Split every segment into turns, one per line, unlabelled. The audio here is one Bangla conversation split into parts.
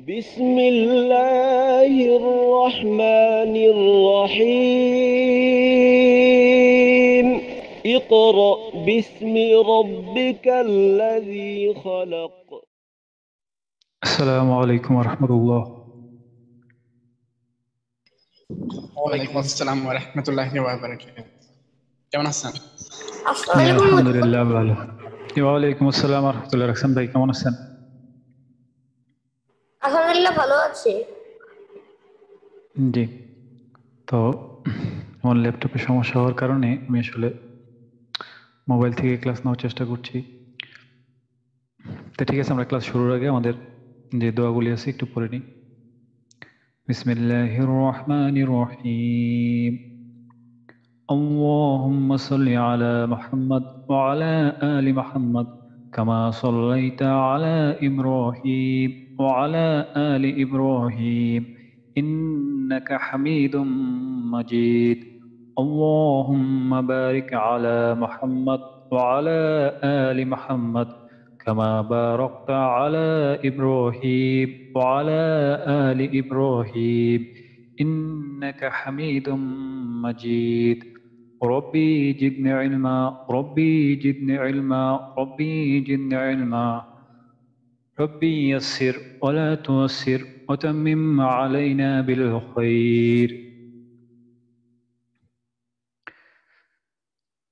بسم الله الرحمن الرحيم اقرأ باسم ربك الذي خلق
السلام عليكم ورحمة الله.
ওয়ালাইকুম আসসালাম ওয়া রাহমাতুল্লাহি ওয়া বারাকাতুহু। কেমন আছেন?
الحمد لله ভালো। ওয়ালাইকুম আসসালাম ওয়া রাহমাতুল্লাহ। রাখসান ভাই কেমন আছেন?
আলহামদুলিল্লাহ ভালো আছি।
জি, তো আমার ল্যাপটপে সমস্যা হওয়ার কারণে আমি আসলে মোবাইল থেকে ক্লাস নেওয়ার চেষ্টা করছি। তো ঠিক আছে, আমরা ক্লাস শুরুর আগে আমাদের যে দোয়াগুলি আছে একটু পড়ে নিই। বিসমিল্লাহির রহমানির রহিম। اللهم صل على محمد وعلى آل محمد كما صليت على إبراهيم وعلى آل إبراهيم إنك حميد مجيد. اللهم بارك على محمد وعلى آل محمد كما باركت على إبراهيم وعلى آل إبراهيم إنك حميد مجيد. ربي زدني علما ربي زدني علما ربي زدني علما ربي يسر ولا تؤسر وتمم علينا بالخير.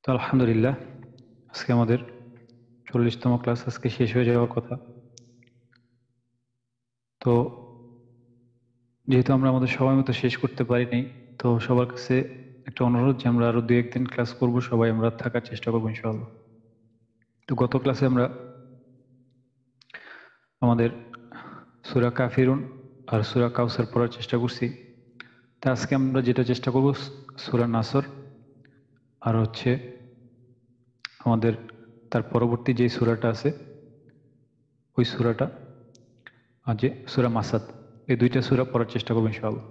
তো আলহামদুলিল্লাহ, আজকে আমাদের 40তম ক্লাস আজকে শেষ হয়ে যাওয়ার কথা। তো যেহেতু আমরা আমাদের সময় মতো শেষ করতে পারি নাই, তো সবার কাছে একটা অনুরোধ যে আমরা আরো 2-1 দিন ক্লাস করব, সবাই আমরা থাকার চেষ্টা করবো ইনশাআল্লাহ। তো গত ক্লাসে আমরা আমাদের সূরা কাফিরুন আর সূরা কাউসার পড়ার চেষ্টা করছি। তা আজকে আমরা যেটা চেষ্টা করব সূরা নাসর আর হচ্ছে আমাদের তার পরবর্তী যে সূরাটা আছে ওই সূরাটা, আর যে সূরা মাসাদ, এই দুইটা সূরা পড়ার চেষ্টা করবো ইনশাআল্লাহ।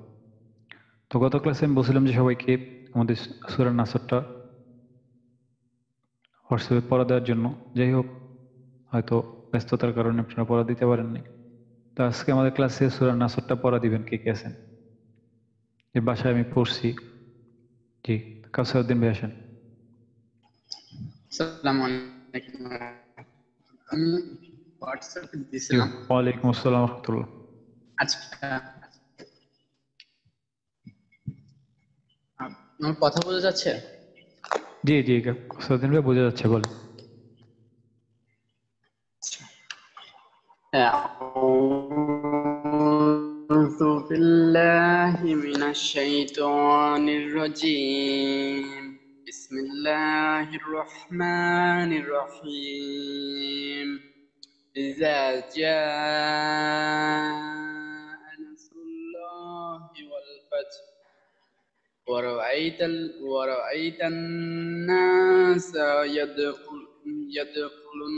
তো গত ক্লাসে আমি বলছিলাম যে সবাইকে আমাদের সূরা নাসরটা হোয়াটসঅ্যাপে পড়া দেওয়ার জন্য। যাই হোক, হয়তো ব্যস্ততার কারণে আপনারা পড়া দিতে পারেননি। তো আজকে আমাদের ক্লাসে সূরা নাসরটা পড়া দিবেন কে কে আছেন? এই বাসায় আমি পড়ছি। জি, কাউসারউদ্দিন ভাই আসেন।
আসসালামু আলাইকুম। আমি হোয়াটসঅ্যাপে দিয়েছিলাম।
ওয়ালাইকুম আসসালাম রাহমাতুল্লাহ।
আচ্ছা, আমার কথা বোঝা যাচ্ছে?
জি জি, কাউসারউদ্দিন ভাই বোঝা যাচ্ছে, বলেন।
أعوذ بالله من الشيطان الرجيم. بسم الله الرحمن الرحيم. إذا جاء نصر الله والفتح ورأيت الناس يدخلون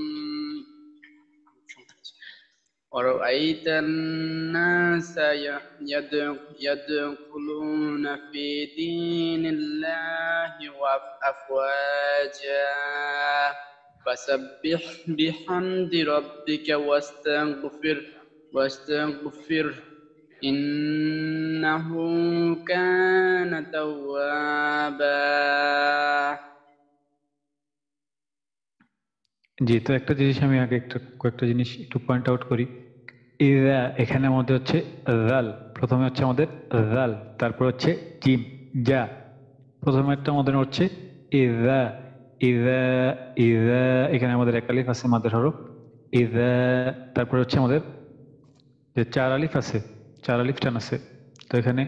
ورأيت الناس يدخلون في دين الله أفواجا فسبح بحمد ربك واستغفر إنه كان توابا.
জি, তো একটা জিনিস আমি আগে কয়েকটা জিনিস একটু পয়েন্ট আউট করি। ইযা, এখানে আমাদের হচ্ছে জাল, প্রথমে হচ্ছে আমাদের জাল, তারপর হচ্ছে জিম, যা। প্রথমে একটা আমাদের হচ্ছে ইযা, ইযা, ইযা, এখানে আমাদের এক আলিফ আছে মাদের হরফ ইযা। তারপর হচ্ছে আমাদের যে 4 আলিফ আছে, 4 আলিফ টান আছে। তো এখানে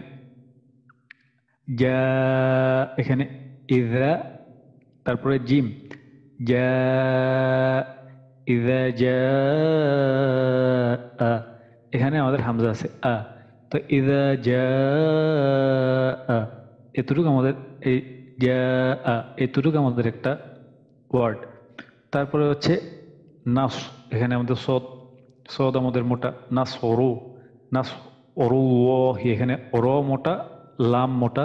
যা, এখানে ইযা, তারপরে জিম, যা, ইযা যা, এখানে আমাদের হামজা আছে আ। তো ইযা যা, এতটুকু আমাদের এই যা, এতটুকু আমাদের একটা ওয়ার্ড। তারপরে হচ্ছে নাস, এখানে আমাদের সদ, সদ আমাদের মোটা, নাস অরু, নাস অরু, এখানে অর মোটা, লাম মোটা।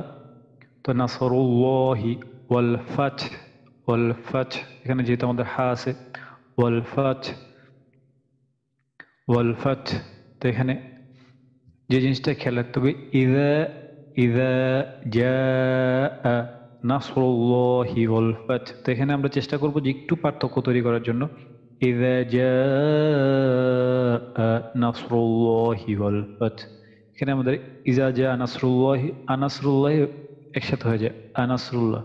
তো নাসরুল্লাহি ওয়াল ফাতহ, ওয়াল ফাতহ, এখানে যেহেতু আমাদের হা আছে, ওয়াল ফাতহ, ওয়াল ফাতহ। তো এখানে যে জিনিসটা খেয়াল রাখতে হবে, ইযা ইযা জাআ নাসরুল্লাহি ওয়াল ফাত। তো এখানে আমরা চেষ্টা করব যে একটু পার্থক্য তৈরি করার জন্য। ইযা জাআ নাসরুল্লাহি ওয়াল ফাত, এখানে আমাদের ইযা জাআ নাসরুল্লাহি আনাসরুল্লাহি একসাথে হয়ে যায় আনাসরুল্লাহ।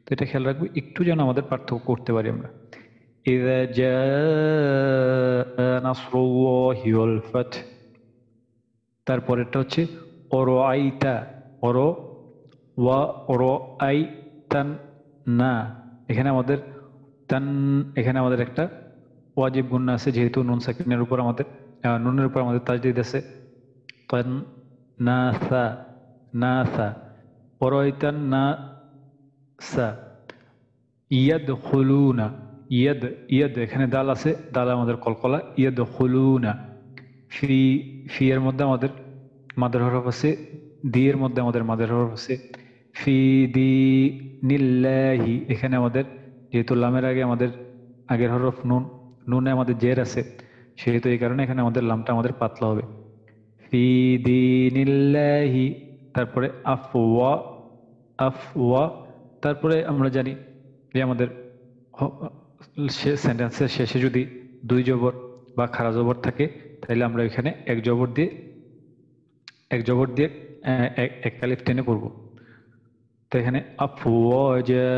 তো এটা খেয়াল রাখবো একটু যেন আমাদের পার্থক্য করতে পারি আমরা। ইযা জাআ নাসরুল্লাহি ওয়াল ফাত। তারপরেরটা হচ্ছে অরআইতা, অর ওয়া অরআইতান না। এখানে আমাদের তান, এখানে আমাদের একটা ওয়াজিব গুন্না আছে, যেহেতু নুন সাকিনের উপর আমাদের নুনের উপর আমাদের তাজদিদ আছে। তান নাসা, নাসা অরআইতান নাসা ইয়াদখুলুনা, ইয়াদ ইয়াদ এখানে দাল আছে, দাল আমাদের কলকলা, ইয়াদখুলুনা। ফি, ফি এর মধ্যে আমাদের মাদের হরফ আছে, দি এর মধ্যে আমাদের মাদের হরফ আছে। ফি দি নিল্লাহি, এখানে আমাদের যেহেতু লামের আগে আমাদের আগের হরফ নুন, নুনে আমাদের জের আছে, সেহেতু এই কারণে এখানে আমাদের লামটা আমাদের পাতলা হবে। ফি দি নিল্লাহি। তারপরে আফওয়া, আফওয়া। তারপরে আমরা জানি যে আমাদের সেন্টেন্সের শেষে যদি দুই জবর বা খাড়া জবর থাকে, তাহলে আমরা এখানে এক জবর দিয়ে এক আলিফ টেনে পড়ব। তো এখানে আফওয়াজা,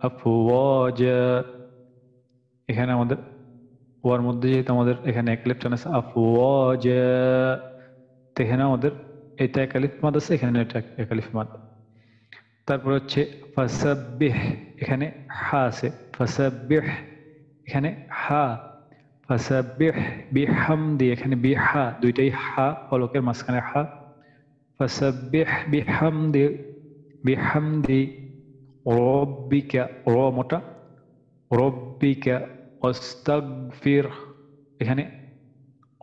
আফওয়াজা, এখানে আমাদের ওয়ার মধ্যে যেহেতু আমাদের এখানে এক আলিফ টান আছে, আফওয়াজা। তো এখানে আমাদের এটা এক আলিফ মাদ আছে, এখানে এটা এক আলিফ মাদ। তারপর হচ্ছে ফাসাব্বিহ, এখানে হা আছে, ফাসাব্বিহ, এখানে হা। ফাসাব্বিহ বিহামদি, এখানে বিহা, দুইটাই হা, ফলকের মাঝখানে হা। ফাসাব্বিহ বিহামদি, বিহামদি রব্বিকা, র মোটা, রব্বিকা ওয়াস্তাগফির। এখানে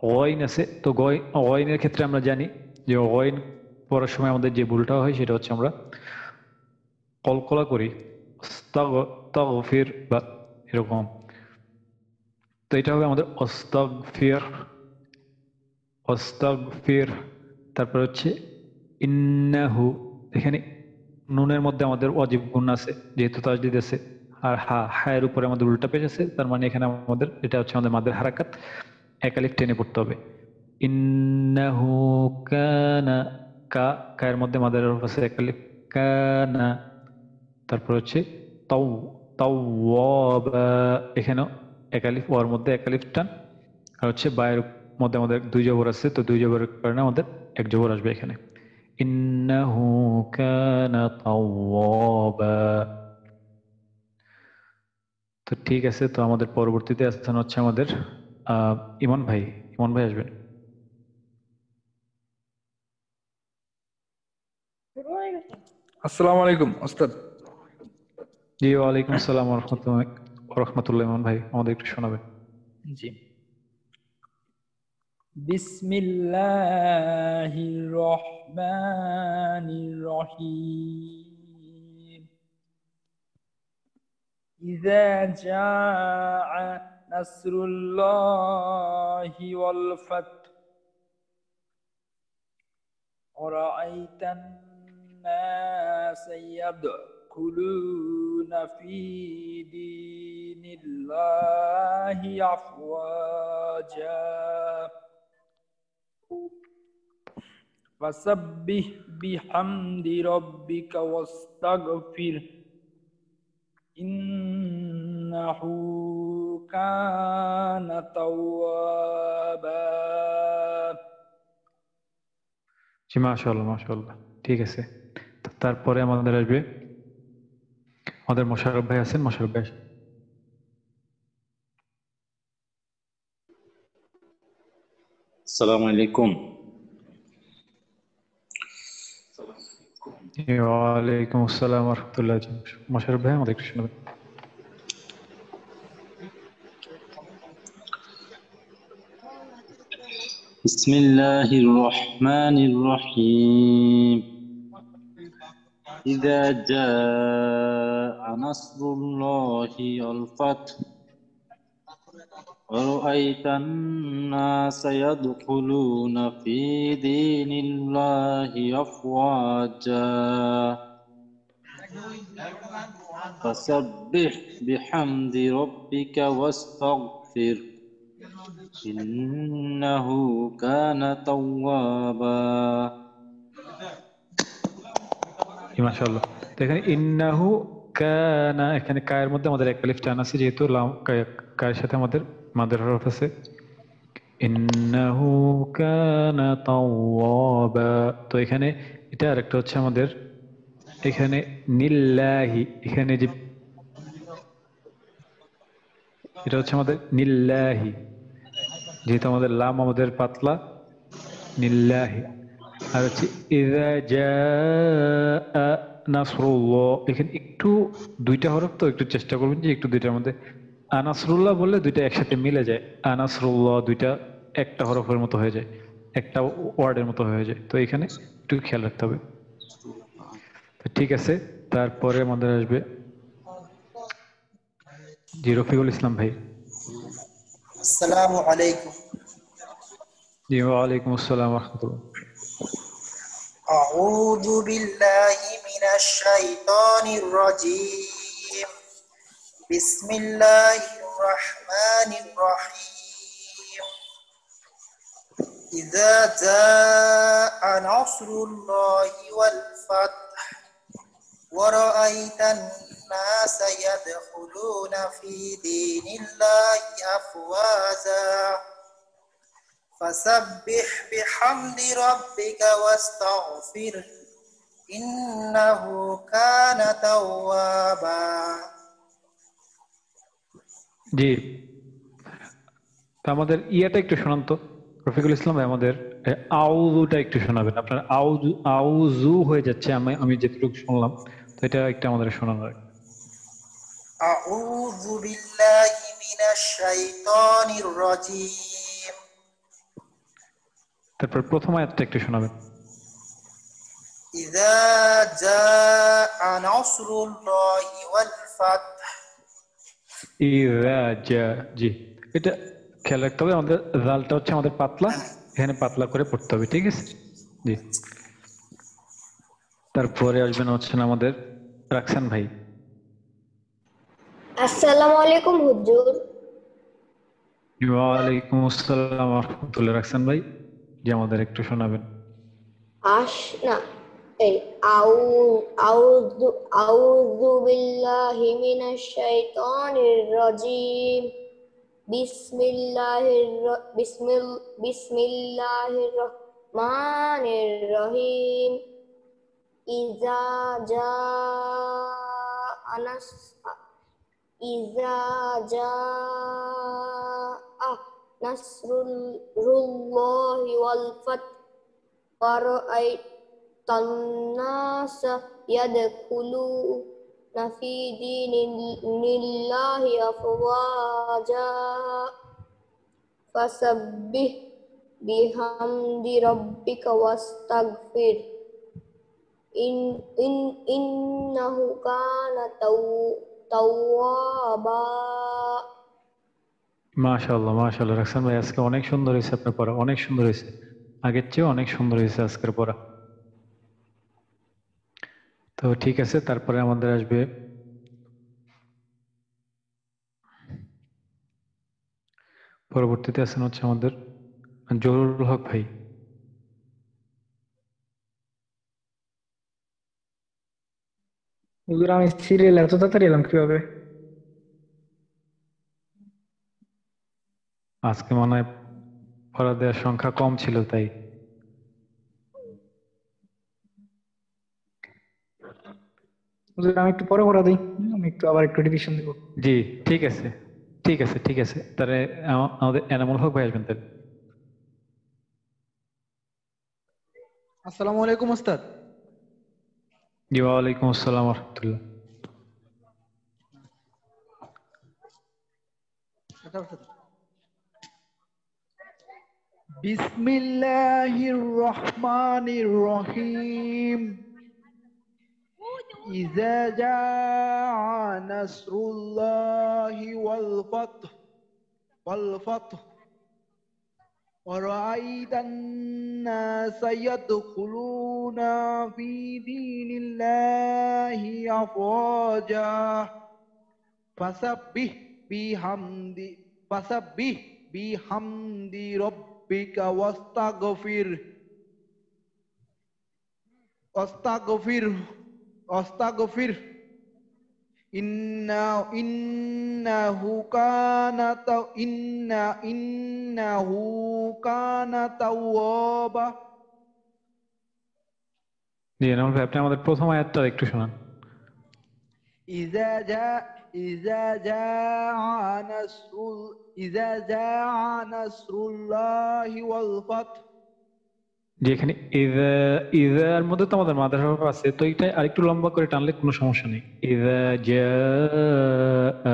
গয়ন আছে, তো গয়নের ক্ষেত্রে আমরা জানি যে গয়ন পড়ার সময় আমাদের যে ভুলটা হয় সেটা হচ্ছে আমরা কলকলা করি, তাগফির বা এরকম। তো এটা হবে আমাদের অস্তাগফির, অস্তাগফির। তারপর হচ্ছে ইন্নাহু, এখানে নুনের মধ্যে আমাদের ওয়াজিব গুণ আছে, যেহেতু তাজদিদ আছে। আর হা, হায়ের উপরে আমাদের উল্টা পেশ আছে, তার মানে এখানে আমাদের এটা হচ্ছে আমাদের মাদের হারাকাত, এক আলিফ টেনে পড়তে হবে। ইন্নাহু কানা, কা, কায়ের মধ্যে মাদের হরফ আছে এক আলিফ, কানা। তারপর হচ্ছে তাও, তাওয়াবা, এখানেও এক আলিফ, ওয়ার মধ্যে এক আলিফ টান। আর হচ্ছে বায়ের মধ্যে আমাদের দুই জবর আছে, তো দুই জবরের কারণে আমাদের এক জবর আসবে এখানে। ইন্নাহু কানা তাওয়াবা। তো ঠিক আছে, তো আমাদের পরবর্তীতে আসছেন হচ্ছে আমাদের ইমন ভাই। ইমন ভাই আসবেন।
আসসালামু আলাইকুম ওস্তাদ।
জি, ওয়ালাইকুম আসসালাম রহমতুল্লাহ। ইমন ভাই আমাদের একটু শোনাবেন।
জি, বিসমিল্লাহির রহমানির রহিম। ইযা জাআ নাসরুল্লাহি ওয়াল ফাত ওয়ারাআইতান নাসা ইয়াদখুলুনা ফি দীনিল্লাহি আফওয়াজা ফাসাব্বিহ বিহামদি রাব্বিকা ওয়াস্তাগফির ইন্নাহু কানা তাওয়াবা।
জি, মাশাআল্লাহ মাশাআল্লাহ, ঠিক আছে। তারপরে আমাদের আসবে আমাদের মোশাররফ ভাই আছেন, মোশাররফ ভাই আসেন।
আসসালামু আলাইকুম।
ওয়ালাইকুম আসসালাম রহমতুল্লাহ। মোশাররফ ভাই আমাদের একটু শোনাবেন।
বিসমিল্লাহির রহমানির রহিম। ইযা জাআ নাসরুল্লাহি ওয়াল ফাত ورأيت الناس يدخلون في دين الله أفواجا فسبح بحمد ربك واستغفر إنه كان توابا
মাশাআল্লাহ। তো এখানে ইন্নাহু কানা, এখানে কায়ের মধ্যে আমাদের এক আলিফ টান আছে, যেহেতু লাম কায়ের সাথে আমাদের মাদের হরফ আছে। ইন্নাহু কানা তাওয়াবা। তো এখানে এটা আরেকটা হচ্ছে আমাদের এখানে নিল্লাহি, এখানে যে এটা হচ্ছে আমাদের নিল্লাহি, যেহেতু আমাদের লাম আমাদের পাতলা, নিল্লাহি। আর হচ্ছে ইযা জাআ নাসরুল্লাহ, এখানে একটু দুইটা হরফ, তো একটু চেষ্টা করবেন যে একটু দুইটার মধ্যে আনাসরুল্লাহ বললে দুইটা একসাথে মিলে যায়, আনাসরুল্লাহ দুইটা একটা হরফের মতো হয়ে যায়, একটা ওয়ার্ডের মতো হয়ে যায়। তো এখানে একটু খেয়াল রাখতে হবে। তো ঠিক আছে, তারপরে আমাদের আসবে জি রফিকুল ইসলাম ভাই।
আসসালামু আলাইকুম।
জি ওয়ালাইকুম আসসালাম রাহমাতুল্লাহ।
أعوذ بالله من الشيطان الرجيم. بسم الله الرحمن الرحيم. إذا جاء نصر الله والفتح ورأيت الناس يدخلون في دين الله أفواجا فسبح بحمد ربك واستغفر إنه كان توابا.
জি, তো আমাদের ইয়াটা একটু শোনান তো রফিকুল ইসলাম ভাই, আমাদের আউযুটা একটু শোনাবেন। আপনার আউযু আউযু হয়ে যাচ্ছে, আমি যেটুকু শুনলাম, তো এটা একটা আমাদের শোনানোর।
أعوذ بالله من الشيطان الرجيم.
তারপর প্রথম আয়াতটা একটু শোনাবেন।
إذا جاء نصر الله والفتح.
ইযা জা, জি এটা খেয়াল রাখতে হবে, আমাদের জালটা হচ্ছে আমাদের পাতলা, এখানে পাতলা করে পড়তে হবে, ঠিক আছে জি। তারপরে আসবেন হচ্ছেন আমাদের রাকসান ভাই।
আসসালামু আলাইকুম হুজুর।
ওয়ালাইকুম আসসালাম রাহমাতুল্লাহ। রাকসান ভাই জি আমাদের একটু শোনাবেন।
না, এই আউযু আউযু বিল্লাহি মিনাশ শাইতানির রাজিম। বিসমিল্লাহির রহমানির রহিম। ইযা জাআ নাসরুল্লাহি ওয়াল ফাতহ ওয়ারাআইতান নাসা ইয়াদখুলুনা ফি দীনিল্লাহি আফওয়াজা ফাসাব্বিহ বিহামদি রাব্বিকা ওয়াস্তাগফির ইন্নাহু কানা তাওয়াবা।
মাশাআল্লাহ মাশাআল্লাহ, রাকসান ভাই আজকে অনেক সুন্দর হয়েছে, আপনার পড়া অনেক সুন্দর হয়েছে, আগের চেয়ে অনেক সুন্দর হয়েছে আজকের পড়া। তো ঠিক আছে, তারপরে আমাদের আসবে পরবর্তীতে আছেন হচ্ছে আমাদের জহুরুল হক ভাই।
হুজুর আমি সিরিয়াল এত তাড়াতাড়ি এলাম কিভাবে?
আজকে মনে হয় পড়া দেওয়ার সংখ্যা কম ছিল তাই।
হুজুর আমি একটু পরে পড়া দিই, আমি একটু আবার একটু রিভিশন দেবো।
জি ঠিক আছে ঠিক আছে ঠিক আছে, তাহলে আমাদের এনামুল হক ভাই আসবেন তাহলে।
আসসালামু আলাইকুম ওস্তাদ।
জি ওয়ালাইকুম আসসালাম রাহমাতুল্লাহ।
বিসমিল্লাহির রহমানির রহিম। ইযা জাআ নাসরুল্লাহি ওয়াল ফাতহ والفتح ورأيت الناس يدخلون في دين الله أفواجا فسبح بحمد ربك واستغفر إنه كان توابا
জি এনামুল ভাই আপনি আমাদের প্রথম আয়াতটা একটু শোনান।
إذا جاء نصر الله والفتح।
যে এখানে ইযা ইযার মধ্যে তো আমাদের মাদ্রাসা হরফ আছে, তো এটা আরেকটু লম্বা করে টানলে কোনো সমস্যা নেই। ইযা জাআ,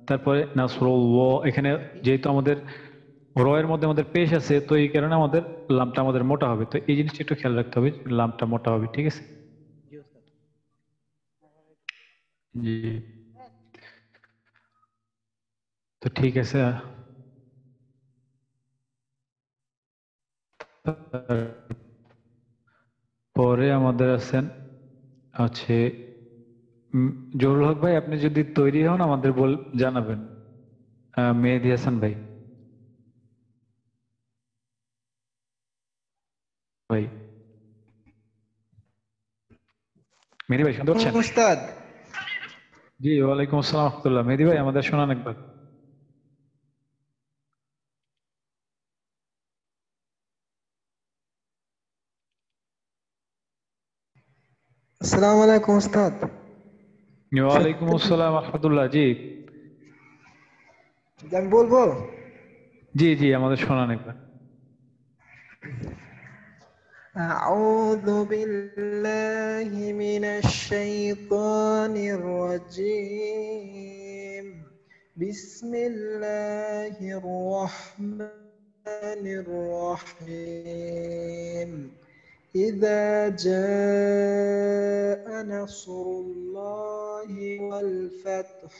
তারপরে নাসরুল্লাহ, এখানে যেহেতু আমাদের র এর মধ্যে আমাদের পেশ আছে, তো এই কারণে আমাদের লামটা আমাদের মোটা হবে। তো এই জিনিসটা একটু খেয়াল রাখতে হবে, লামটা মোটা হবে, ঠিক আছে? জি তো ঠিক আছে। পরে আমাদের আছেন আছে জহুরুল হক ভাই, আপনি যদি তৈরি হন আমাদের জানাবেন। মেহেদী হাসান ভাই ভাই মেহেদী ভাই শুনতে পাচ্ছেন?
উস্তাদ
জি ওয়ালাইকুম আসসালাম রহমতুল্লাহ। মেহেদী ভাই আমাদের শোনান একবার।
আসসালামু আলাইকুম উস্তাদ।
ওয়ালাইকুম আসসালাম রহমতুল্লাহ। জি
আমি বলবো?
জি জি আমাদের শোনান একবার।
أعوذ بالله من الشيطان الرجيم بسم الله الرحمن الرحيم إذا جاء نصر الله والفتح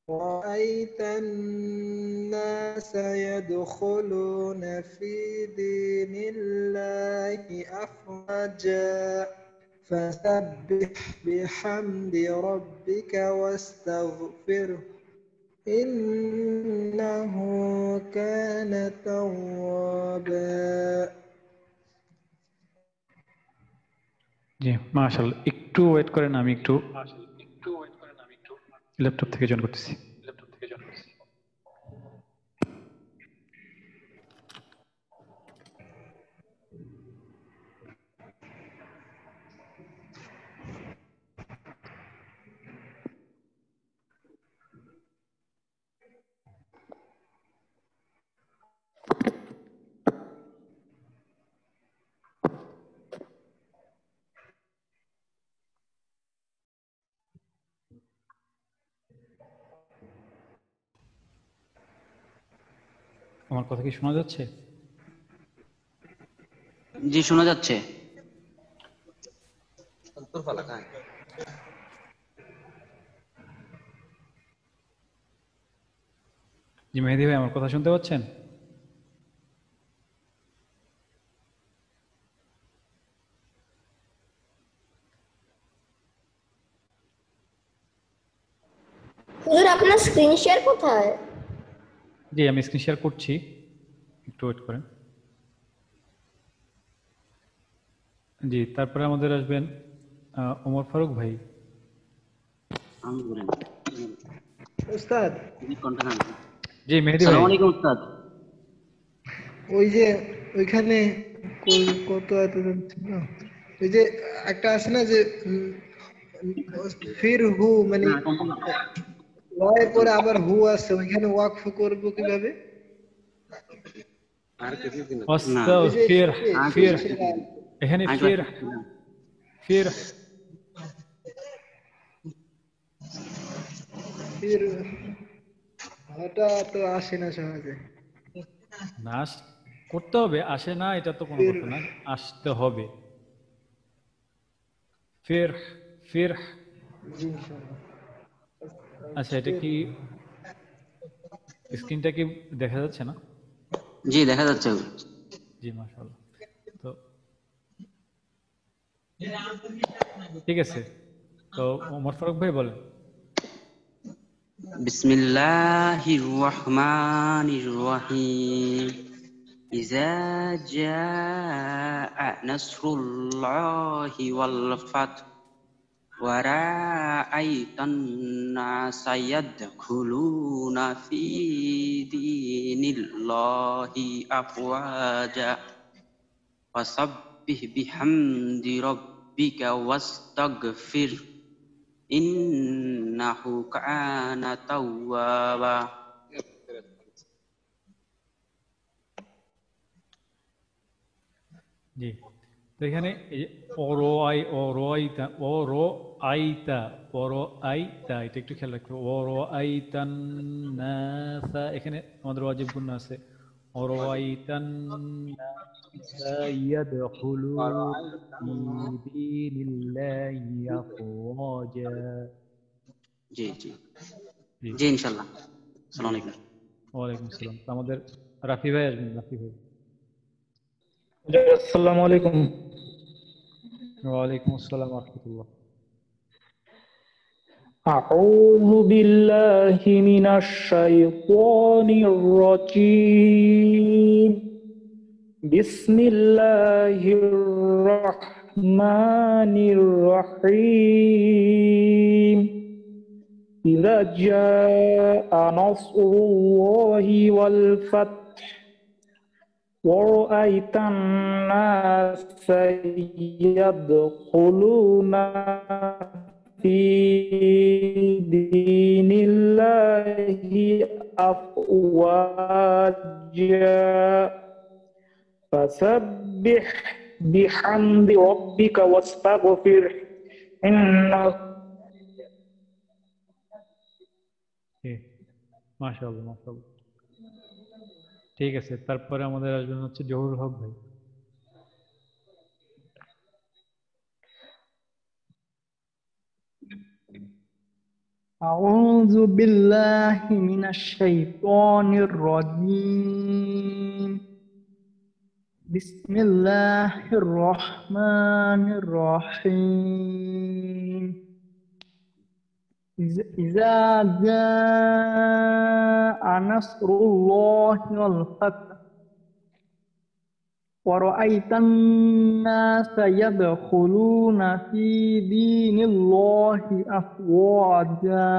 رأيت الناس يدخلون في دين الله أفواجا فسبح بحمد ربك واستغفره إنه كان توابا।
জি মাশাআল্লাহ, একটু ওয়েট করেন, আমি একটু ল্যাপটপ থেকে জয়েন করতেছি। আমার কথা কি শোনা যাচ্ছে?
জি শোনা যাচ্ছে।
জি মেহেদী ভাই আমার কথা শুনতে পাচ্ছেন?
হুজুর আপনার স্ক্রিন শেয়ার কোথায়?
জি আমি স্ক্রিন শেয়ার করছি, একটু ওয়েট করেন। জি তারপরে আমাদের আসবেন ওমর ফারুক ভাই।
উস্তাদ
জি মেহেদী ভাই।
আসসালামু আলাইকুম উস্তাদ।
ওই যে ওইখানে কত এতজন ছিল, ওই যে একটা আছে না যে ফির হু, মানে লয়ের পরে আবার হু আছে, ওইখানে ওয়াকফ করব কিভাবে?
ফির ফির এখানে ফির ফির
ফির এটা তো আসে না সহজে।
না করতে হবে, আসে না এটা তো কোনো কথা না, আসতে হবে। ফির ফির আচ্ছা এটা কি স্ক্রিনটা কি দেখা যাচ্ছে না?
জি দেখা যাচ্ছে।
জি মাশাআল্লাহ। তো ঠিক আছে, তো ওমর ফারুক ভাই বলেন।
বিসমিল্লাহির রহমানির রহিম। ইযা জাআ নাসরুল্লাহি ওয়াল ফাতহ ওয়া রাআইতান নাসা ইয়াদখুলুনা ফি দীনিল্লাহি আফওয়াজা ফাসাব্বিহ বিহামদি রাব্বিকা ওয়াস্তাগফির ইন্নাহু কানা তাওয়াবা।
জি, তো এখানে এই যে অরোআইতা এটা একটু খেয়াল রাখবে। অরোআইতান নাসা, এখানে আমাদের ওয়াজিব গুণ আছে। অরোআইতান নাসা ইয়াদখুলুনা ফি দীনিল্লাহি আফওয়াজা।
জি জি
জি,
জি ইনশাআল্লাহ। আসসালামু আলাইকুম।
ওয়ালাইকুম আসসালাম। তো আমাদের রাফি ভাই আসবেন, রাফি ভাই।
আসসালামু আলাইকুম।
ওয়ালাইকুম আসসালাম ওয়া রাহমাতুল্লাহ।
أعوذ بالله من الشيطان الرجيم. بسم الله الرحمن الرحيم. إذا جاء نصر الله والفتح ورأيت الناس يدخلون في دين الله أفواجا فسبح بحمد ربك واستغفره إنه
মাশাআল্লাহ মাশাআল্লাহ। ঠিক আছে, তারপরে আমাদের আসবেন হচ্ছে জহুরুল হক ভাই।
أعوذ بالله من الشيطان الرجيم. بسم الله الرحمن الرحيم. إذا جاء نصر الله والفتح ورأيت الناس يدخلون في دين الله أفواجا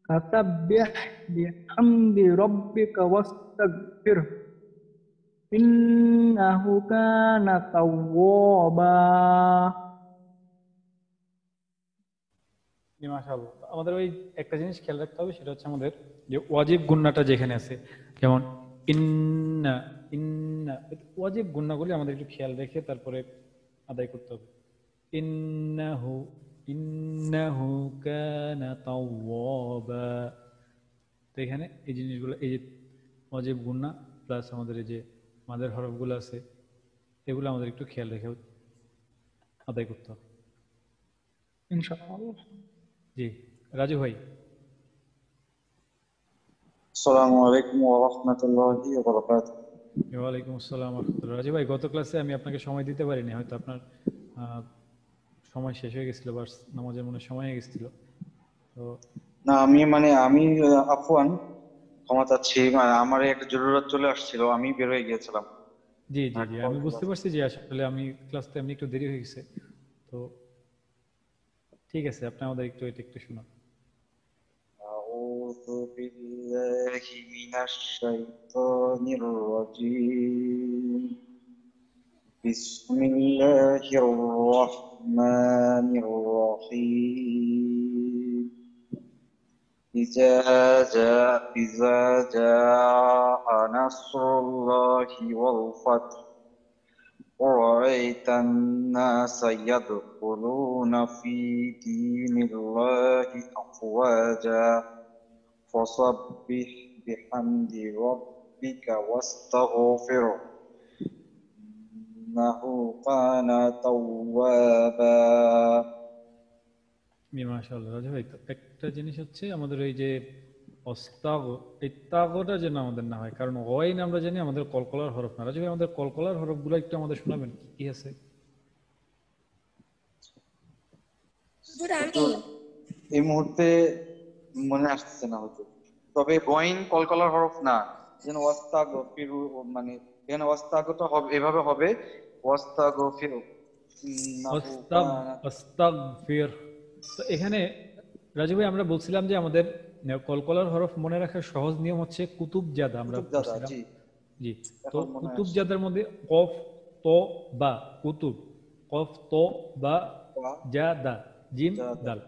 فسبح بحمد ربك واستغفره إنه كان توابا.
মাশাআল্লাহ। আমাদের ওই একটা জিনিস খেয়াল রাখতে হবে, সেটা হচ্ছে আমাদের যে ওয়াজিব গুন্নাটা যেখানে আছে, যেমন ইন্না ইন্না, ওয়াজিব গুন্নাগুলি আমাদের একটু খেয়াল রেখে তারপরে আদায় করতে হবে। ইন্নাহু ইন্নাহু কানা তাওয়াবা। তো এখানে এই জিনিসগুলো, এই যে ওয়াজিব গুন্না প্লাস আমাদের এই যে মাদের হরফগুলো আছে, এগুলো আমাদের একটু খেয়াল রেখে আদায় করতে হবে
ইনশাআল্লাহ।
জি রাজু ভাই।
আসসালামু আলাইকুম ওয়া রাহমাতুল্লাহি ওয়া বারাকাতুহু।
ওয়ালাইকুম আসসালাম ওয়া রাহমাতুল্লাহ। রাজু ভাই, গত ক্লাসে আমি আপনাকে সময় দিতে পারিনি, হয়তো আপনার সময় শেষ হয়ে গেছিল বা নামাজের মনে সময় হয়ে গেছিল। তো
না আমি আফওয়ান, ক্ষমা চাচ্ছি, আমার একটা জরুরত চলে আসছিল, আমি বের হয়ে গিয়েছিলাম।
জি জি জি, আমি বুঝতে পারছি যে আসলে আমি ক্লাসটা এমনি একটু দেরি হয়ে গেছে। তো ঠিক আছে, আপনি আমাদের একটু এটা একটু শোনান।
আউযু বিল্লাহি মিনাশ শাইতানির রাজীম। বিসমিল্লাহির রাহমানির রহিম। إذا جاء نصر الله والفتح ورأيت الناس يدخلون في دين الله أفواجا فسبح بحمد ربك واستغفره إنه كان توابا.
মাশাআল্লাহ রাজু ভাই, তো একটা জিনিস হচ্ছে আমাদের এই যে অস্তাগ, এই তাগটা যেন আমাদের না হয়, কারণ গইন আমরা জানি আমাদের কলকলার হরফ না। রাজু ভাই আমাদের কলকলার হরফগুলো একটু আমাদের শোনাবেন, কি কি আছে?
এই মুহূর্তে মনে আসতেছে না হয়তো, তবে গইন কলকলার হরফ না, যেন ওয়াস্তাগ ফিরু, মানে এখানে ওয়াস্তাগটা হবে, এভাবে হবে ওয়াস্তাগ ফিরু
আস্তাগফির। তো এখানে রাজু ভাই আমরা বলছিলাম যে আমাদের কলকলার হরফ মনে রাখার সহজ নিয়ম হচ্ছে কুতুব জাদা। আমরা বলছিলাম জি, তো কুতুব জাদার মধ্যে কফ ত বা কুতুব, কফ ত বা জাদা, জিম দাল,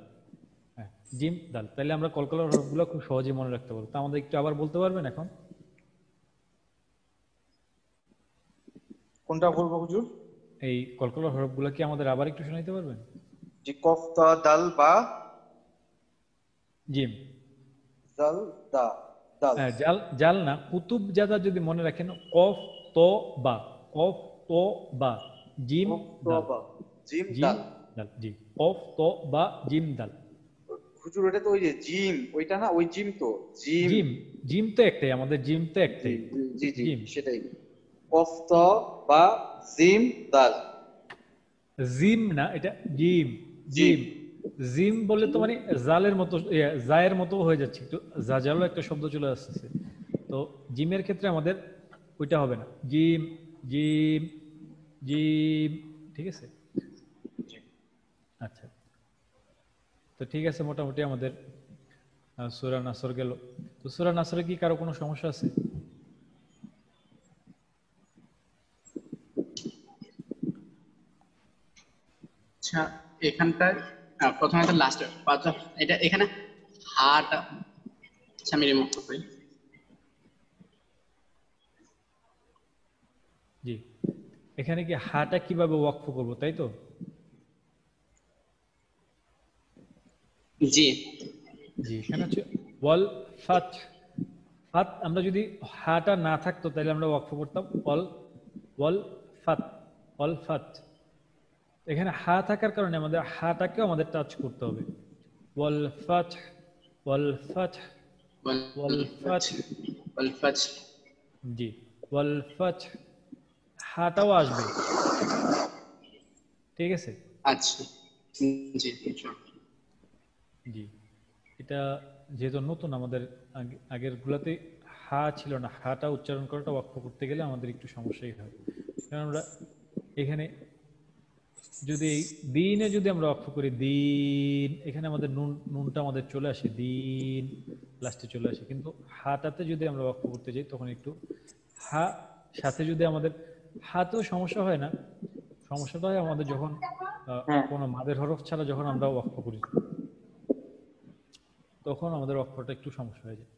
হ্যাঁ জিম দাল, তাহলে আমরা কলকলার হরফগুলো খুব সহজে মনে রাখতে পারবো। তা আমাদের একটু আবার বলতে পারবেন এখন?
কোনটা বলবো হুজুর?
এই কলকলার হরফগুলো কি আমাদের আবার একটু শোনাইতে পারবেন?
জি, কফ তা দাল বা
জিম
দাল দা দাল।
হ্যাঁ, জাল জাল না, কুতুব জাদা যদি মনে রাখেন, কফ ত বা, কফ ত বা জিম দাল,
জিম
জিম দাল, জি, কফ ত বা জিম দাল।
হুজুর এটা তো ওই যে জিম, ওইটা না, ওই জিম তো জিম,
জিম জিম তো একটাই, আমাদের জিম তো একটাই।
জি জি সেটাই, কফ তা বা জিম দাল।
জিম না, এটা জিম, জিম জিম বলে তো মানে জালের মতো, জায়ের মতো হয়ে যাচ্ছে, একটু জাজালো একটা শব্দ চলে আসছে। তো জিমের ক্ষেত্রে আমাদের ওইটা হবে না, জিম জিম জিম, ঠিক আছে? আচ্ছা, তো ঠিক আছে, মোটামুটি আমাদের সূরা নাসর গেল। তো সূরা নাসরে কি কারো কোনো সমস্যা আছে?
আচ্ছা, এখানটায় প্রথমে তো লাস্ট এটা এখানে হাটা, আচ্ছা আমি রিমুভ করি।
জি, এখানে কি হাটা কিভাবে ওয়াকফ করব, তাই তো?
জি
জি, এখানে হচ্ছে ওয়াল ফাত। ফাত আমরা যদি হাটা না থাকতো তাহলে আমরা ওয়াকফ করতাম ওয়াল ওয়াল ফাত, ওয়াল ফাত। এখানে হা থাকার কারণে আমাদের হাটাকেও আমাদের টাচ করতে হবে, ওয়াল ফাত ওয়াল ফাত ওয়াল ফাত
ওয়াল ফাত।
জি, ওয়াল ফাত, হাটাও আসবে, ঠিক আছে?
আচ্ছা জি
জি, এটা যেহেতু নতুন, আমাদের আগের গুলাতে হা ছিল না, হাটা উচ্চারণ করাটা ওয়াকফ করতে গেলে আমাদের একটু সমস্যাই হয়। কারণ আমরা এখানে যদি দিনে যদি আমরা ওয়াকফ করি দিন, এখানে আমাদের নুন, নুনটা আমাদের চলে আসে, দিন লাস্টে চলে আসে, কিন্তু হাটাতে যদি আমরা ওয়াকফ করতে যাই তখন একটু হা সাথে যদি আমাদের হাতেও সমস্যা হয় না, সমস্যাটা হয় আমাদের যখন কোনো মাদের হরফ ছাড়া যখন আমরা ওয়াকফ করি, তখন আমাদের ওয়াকফটা একটু সমস্যা হয়ে যায়।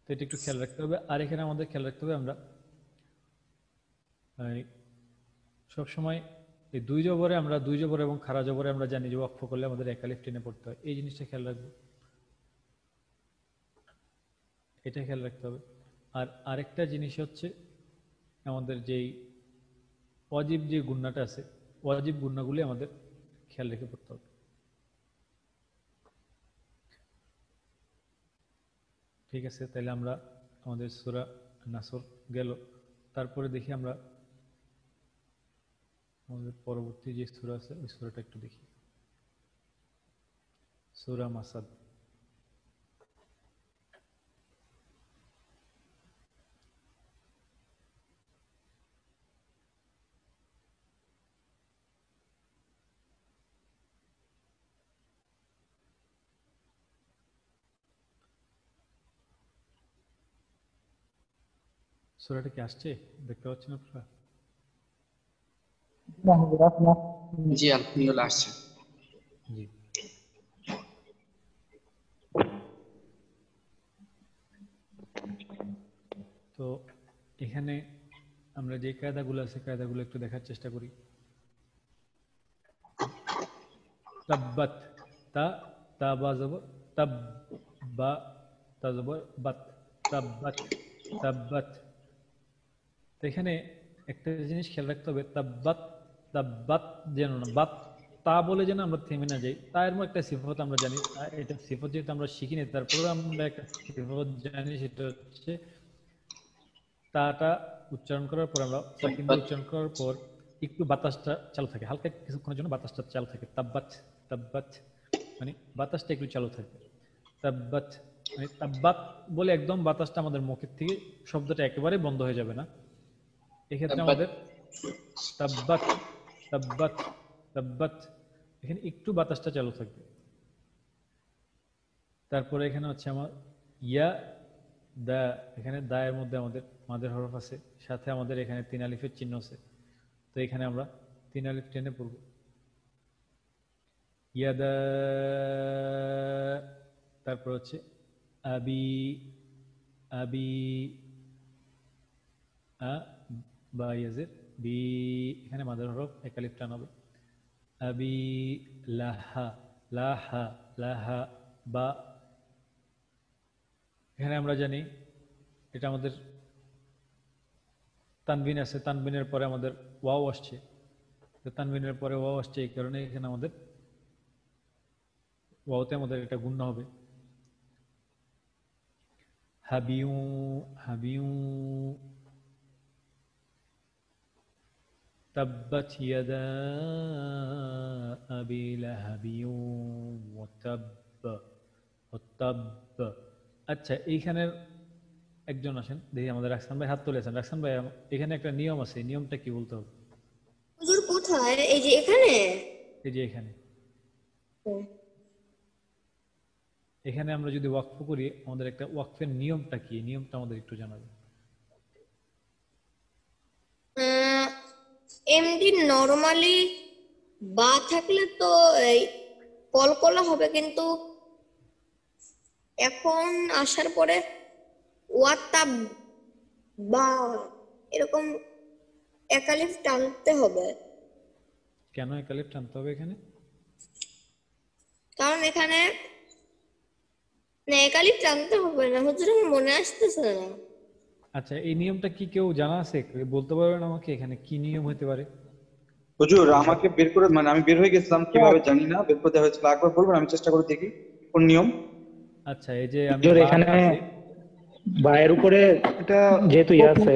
তো এটা একটু খেয়াল রাখতে হবে। আর এখানে আমাদের খেয়াল রাখতে হবে, আমরা সবসময় এই দুই জবরে, আমরা দুই জবর এবং খাড়া জবরে আমরা জানি যে ওয়াকফ করলে আমাদের এক আলিফ টেনে পড়তে হয়, এই জিনিসটা খেয়াল রাখবো, এটা খেয়াল রাখতে হবে। আর আরেকটা জিনিস হচ্ছে আমাদের যেই ওয়াজিব যে গুন্নাটা আছে, ওয়াজিব গুন্নাগুলি আমাদের খেয়াল রেখে পড়তে হবে। ঠিক আছে, তাহলে আমরা আমাদের সূরা নাসর গেল, তারপরে দেখি আমরা আমাদের পরবর্তী যে সূরা আছে ওই সূরাটা একটু দেখি, সূরা মাসাদ। সূরাটা কি আসছে, দেখতে পাচ্ছেন আপনারা?
জি আলহামদুলিল্লাহ আসছে।
জি, তো এখানে আমরা যে কায়দাগুলো আছে কায়দাগুলো একটু দেখার চেষ্টা করি। তাব্বাত, তা তা বা জবর তাব, বা তা জবর বাত, তাব্বাত তাব্বাত। তো এখানে একটা জিনিস খেয়াল রাখতে হবে, তাব্বাত তাব্বাত যেন না বাত তা তা বলে যেন আমরা থেমে না যাই। তা এর একটা সিফত আমরা জানি, এটা সিফত যেহেতু আমরা শিখিনি, তারপরে আমরা একটা সিফত জানি, সেটা হচ্ছে তাটা উচ্চারণ করার পর আমরা সাকিন দিয়ে উচ্চারণ করার পর একটু বাতাসটা চালু থাকে, হালকা কিছুক্ষণের জন্য বাতাসটা চালু থাকে। তাব্বাত তাব্বাত মানে বাতাসটা একটু চালু থাকে। তাব্বাত মানে তাব্বাত বলে একদম বাতাসটা আমাদের মুখের থেকে শব্দটা একেবারে বন্ধ হয়ে যাবে না। এক্ষেত্রে আমাদের তাব্বাত তাব্বাত তাব্বাত এখানে একটু বাতাসটা চালু থাকবে। তারপরে এখানে হচ্ছে আমার ইয়া দা, এখানে দা এর মধ্যে আমাদের মাদের হরফ আছে, সাথে আমাদের এখানে 3 আলিফের চিহ্ন আছে। তো এখানে আমরা 3 আলিফ টেনে পড়ব। ইয়াদা, তারপর হচ্ছে আবি আবি আ বা ইয়াজের বি, এখানে মাদের হরফ 1 আলিফ টানাবে। আবি লাহা লাহা লাহা বা, এখানে আমরা জানি এটা আমাদের তানবিন আছে, তানবিনের পরে আমাদের ওয়াও আসছে। তো তানবিনের পরে ওয়াও আসছে, এই কারণে এখানে আমাদের ওয়াওতে আমাদের এটা গুণ হবে। হাবিউ হাবিউ তাব্বাত ইয়াদা আবি লাহাবিউ ওয়া তাব্ব। আচ্ছা, এইখানের একজন আসেন, দেখি আমাদের রাকসান ভাই হাত তুলেছেন। রাকসান ভাই, এখানে একটা নিয়ম আছে, নিয়মটা কি বলতে হবে?
হুজুর কোথায়? এই যে এখানে,
এই যে এখানে এখানে আমরা যদি ওয়াকফ করি, আমাদের একটা ওয়াকফের নিয়মটা কি, নিয়মটা আমাদের একটু জানাবেন।
এমনি নরমালি বা থাকলে তো এই কলকলা হবে, কিন্তু এখন আসার পরে ওয়াতা বা এরকম একালিফ টানতে হবে।
কেন একালিফ টানতে হবে এখানে?
কারণ এখানে না, একালিফ টানতে হবে না হুজুর, আমার মনে আসতেছে না।
আচ্ছা, এই নিয়মটা কি কেউ জানা আছে? বলতে পারবেন আমাকে এখানে কি নিয়ম হতে পারে?
হুজুর আমাকে বের করে, মানে আমি বের হয়ে গেছিলাম, কিভাবে জানি না, বের করতে হয়েছিল। একবার বলবেন, আমি চেষ্টা করে দেখি কোন নিয়ম।
আচ্ছা, এই যে আমি
এখানে বায়ের উপরে
এটা
যেহেতু ইয়ে আছে,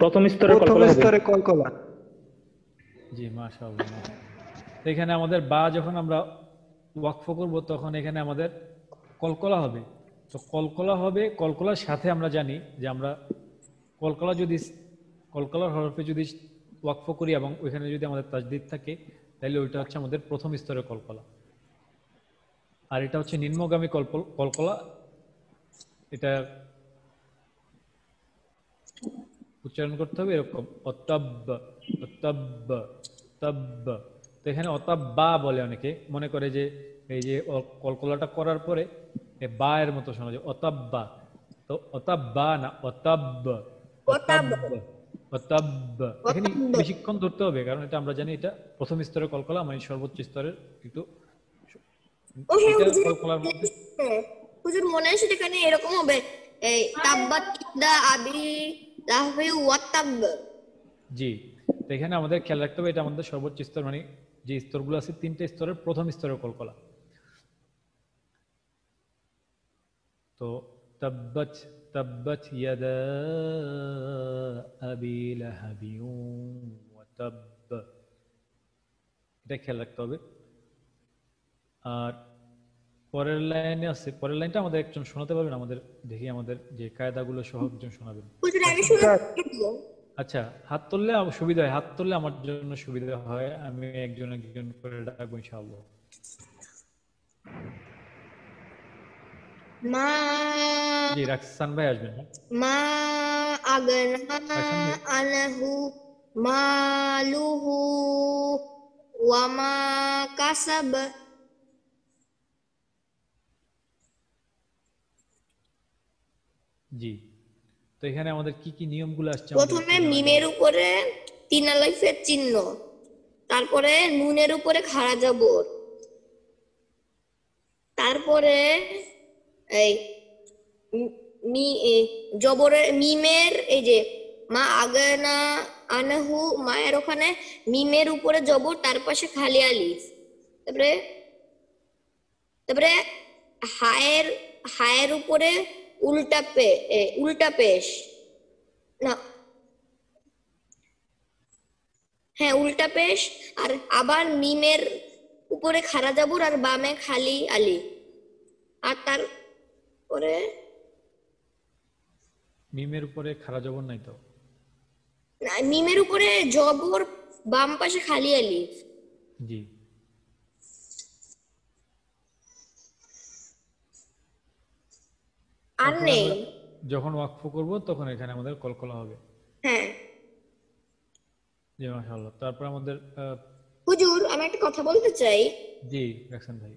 প্রথম স্তরে
কলকলা।
জি, মাশাআল্লাহ। তো এখানে আমাদের বা যখন আমরা ওয়াকফ করব, তখন এখানে আমাদের কলকলা হবে। তো কলকলা হবে, কলকলার সাথে আমরা জানি যে আমরা কলকলা যদি কলকলার হরফে যদি ওয়াকফ করি এবং ওইখানে যদি আমাদের তাজদিদ থাকে, তাহলে ওইটা হচ্ছে আমাদের প্রথম স্তরের কলকলা। আর এটা হচ্ছে নিম্নগামী কলকলা। এটা উচ্চারণ করতে হবে এরকম, অতাব্ব অতাব্ব তাব্ব। তো এখানে অতাব্বা বলে, অনেকে মনে করে যে এই যে কলকলাটা করার পরে বা এর মতো শোনা যায়, অতাব্বা। তো অতাব্বা না, অতাব্ব অতাব্ব অতাব্ব। এখানে বেশিক্ষণ ধরতে হবে, কারণ এটা আমরা জানি এটা প্রথম স্তরের কলকলা, মানে সর্বোচ্চ স্তরের। কিন্তু কলকলার মধ্যে
হুজুর মনে আছে এখানে এরকম হবে, এই তাব্বাত দা আবি লাহবি ওয়া তাব্ব।
জি, তো এখানে আমাদের খেয়াল রাখতে হবে এটা আমাদের সর্বোচ্চ স্তর, মানে যে স্তরগুলো আছে 3টে স্তরের প্রথম স্তরের কলকলা। তো তাব্বাত তাব্বাত ইয়াদা আবি লাহাবি ওয়া তাব্ব, এটা খেয়াল রাখতে হবে। আর পরের লাইনে আছে, পরের লাইনটা আমাদের একজন শোনাতে পারবেন আমাদের? দেখি আমাদের যে কায়দাগুলো সহ একজন শোনাবেন। আচ্ছা, হাত তুললে সুবিধা হয়, হাত তুললে আমার জন্য সুবিধা হয়, আমি একজন একজন করে ডাকবো ইনশাআল্লাহ।
মা,
জি, রাকসান ভাই আসবেন।
মা আগনা আনহু মালুহু ওয়া মা কাসাব।
জি, তো এখানে আমাদের কি কি নিয়মগুলো আসছে?
প্রথমে মিমের উপরে 3 আলিফের চিহ্ন, তারপরে নুনের উপরে খাড়া জবর, তারপরে এই জবরের মিমের এই যে মা আগনা আনহু, মায়ের ওখানে মিমের উপরে জবর, তার পাশে খালি আলিফ। তারপরে তারপরে হায়ের হায়ের উপরে উল্টা পেশ, না হ্যাঁ উল্টা পেশ, আর আবার মিমের উপরে খাড়া জবর আর বামে খালি আলিফ। আর তারপরে
মিমের উপরে খাড়া জবর নাই তো?
মিমের উপরে জবর, বাম পাশে খালি আলিফ।
জি।
আর
তারপরে
নেই।
আমরা যখন ওয়াকফ করব তখন এখানে আমাদের কলকলা হবে।
হ্যাঁ
জি মাশাআল্লাহ। তারপর আমাদের
হুজুর আমি একটা কথা বলতে চাই।
জি রাখছেন ভাই।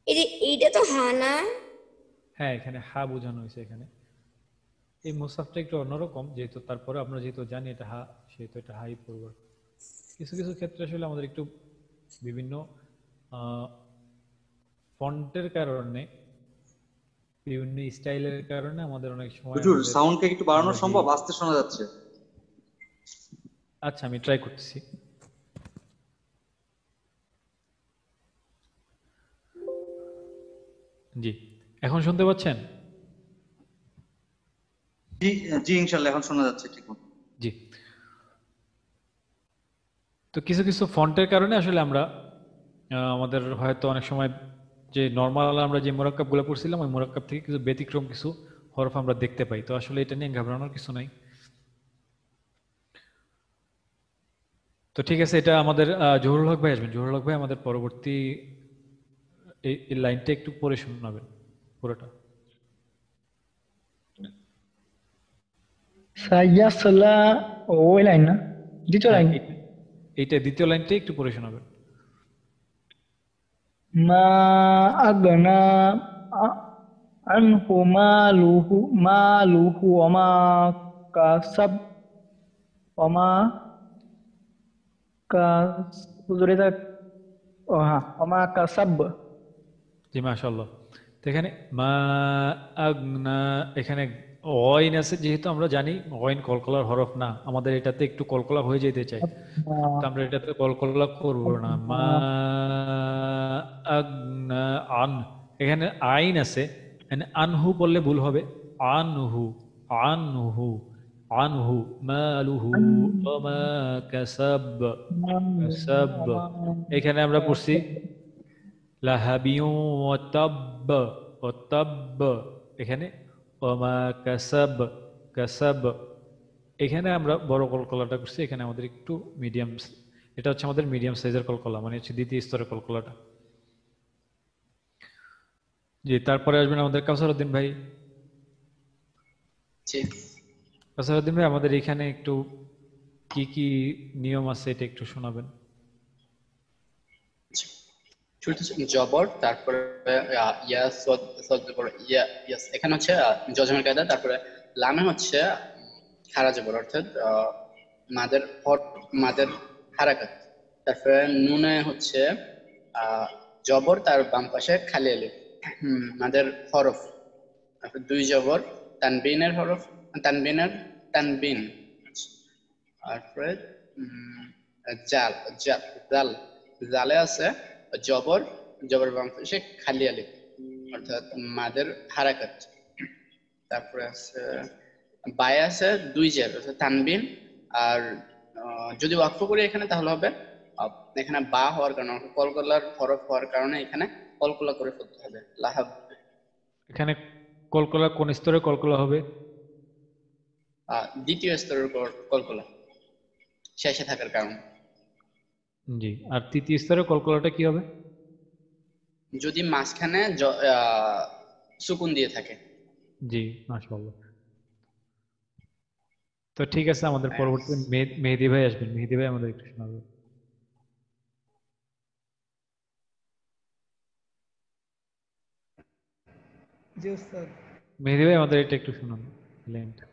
এই যে এইটা তো হা না?
হ্যাঁ এখানে হা বোঝানো হয়েছে। এখানে এই মুসাফটা একটু অন্যরকম, যেহেতু তারপরে আমরা যেহেতু জানি এটা হা, সেহেতু এটা হাই পড়ব। কিছু কিছু ক্ষেত্রে আসলে আমাদের একটু বিভিন্ন ফন্টের কারণে, বিভিন্ন স্টাইলের কারণে আমাদের অনেক সময়
হুজুর সাউন্ডকে একটু বাড়ানো সম্ভব? আস্তে শোনা যাচ্ছে।
আচ্ছা আমি ট্রাই করতেছি। জি এখন শুনতে পাচ্ছেন?
জি জি ইনশাআল্লাহ এখন শোনা যাচ্ছে ঠিক মতো।
জি। তো কিছু কিছু ফন্টের কারণে আসলে আমরা আমাদের হয়তো অনেক সময় যে নর্মাল আমরা যে মোরাক্কাবগুলো পড়ছিলাম ওই মোরাক্কাব থেকে কিছু ব্যতিক্রম কিছু হরফ আমরা দেখতে পাই। তো আসলে এটা নিয়ে ঘাবড়ানোর কিছু নাই। তো ঠিক আছে, এটা আমাদের জহুরুল হক ভাই আসবেন। জহুরুল হক ভাই আমাদের পরবর্তী এই লাইনটা একটু পড়ে শোনাবেন পুরোটা।
সাইয়াসলা, ওই লাইন না, দ্বিতীয় লাইন।
এইটা দ্বিতীয় লাইনটা একটু পড়ে শোনাবেন।
মা আগনা আনহু মালুহু ওমা কাসাব ওমা হুজুর এটা, ও হ্যাঁ, ওমা কাসাব।
জি মাশাআল্লাহ। তো এখানে মা আগনা, এখানে ওয়াইন আছে, যেহেতু আমরা জানি ওয়াইন কলকলার হরফ না, আমাদের এটাতে একটু কলকলা হয়ে যেতে চাই, তো আমরা এটাতে কলকলা করব না। মা আগনা আন, এখানে আইন আছে, এখানে আনহু বললে ভুল হবে। আনহু আনহু আনহু মালুহু ওমা কাসাব কাসাব। এখানে আমরা পড়ছি লাহাবিউ ওয়াতাব ওয়াতাব, এখানে ওমা কাসাব কাসাব। এখানে আমরা বড় কলকলাটা করছি, এখানে আমাদের একটু মিডিয়াম, এটা হচ্ছে আমাদের মিডিয়াম সাইজের কলকলা, মানে হচ্ছে দ্বিতীয় স্তরের কলকলাটা। জি তারপরে আসবেন আমাদের কাউসারউদ্দিন ভাই। কাউসারউদ্দিন ভাই আমাদের এখানে একটু কি কি নিয়ম আছে এটা একটু শোনাবেন।
জবর, তারপরে এখানে হচ্ছে জজমের কায়দা, তারপরে লামে হচ্ছে খারা জবর, অর্থাৎ মাদের হারাকাত। তারপরে নুনে হচ্ছে জবর, তার বাম পাশে খালি আলিফ, মাদের হরফ। তারপরে দুই জবর, তানবিনের হরফ, তানবিন। তারপরে জাল জাল জালে আছে জবর, জবর বাম পাশে খালি আলিফ, অর্থাৎ মাদের হারাকাত। তারপরে আছে বায়ে আছে দুই জের, অর্থাৎ তানবিন। আর যদি ওয়াকফ করি এখানে তাহলে হবে এখানে বা হওয়ার কারণে, কলকলার হরফ হওয়ার কারণে এখানে কলকলা করে ফেলতে হবে লাহাব।
এখানে কলকলা কোন স্তরে কলকলা হবে?
দ্বিতীয় স্তরের কলকলা শেষে থাকার কারণে।
জি, আর তৃতীয় স্তরের কলকলাটা কি হবে?
যদি মাঝখানে সুকুন দিয়ে থাকে।
জি মাশাআল্লাহ। তো ঠিক আছে, আমাদের পরবর্তী মেহেদী ভাই আসবেন। মেহেদী ভাই আমাদের একটু শোনাবেন।
জি ওস্তাদ।
মেহেদী ভাই আমাদের এটা একটু শোনান লাইনটা।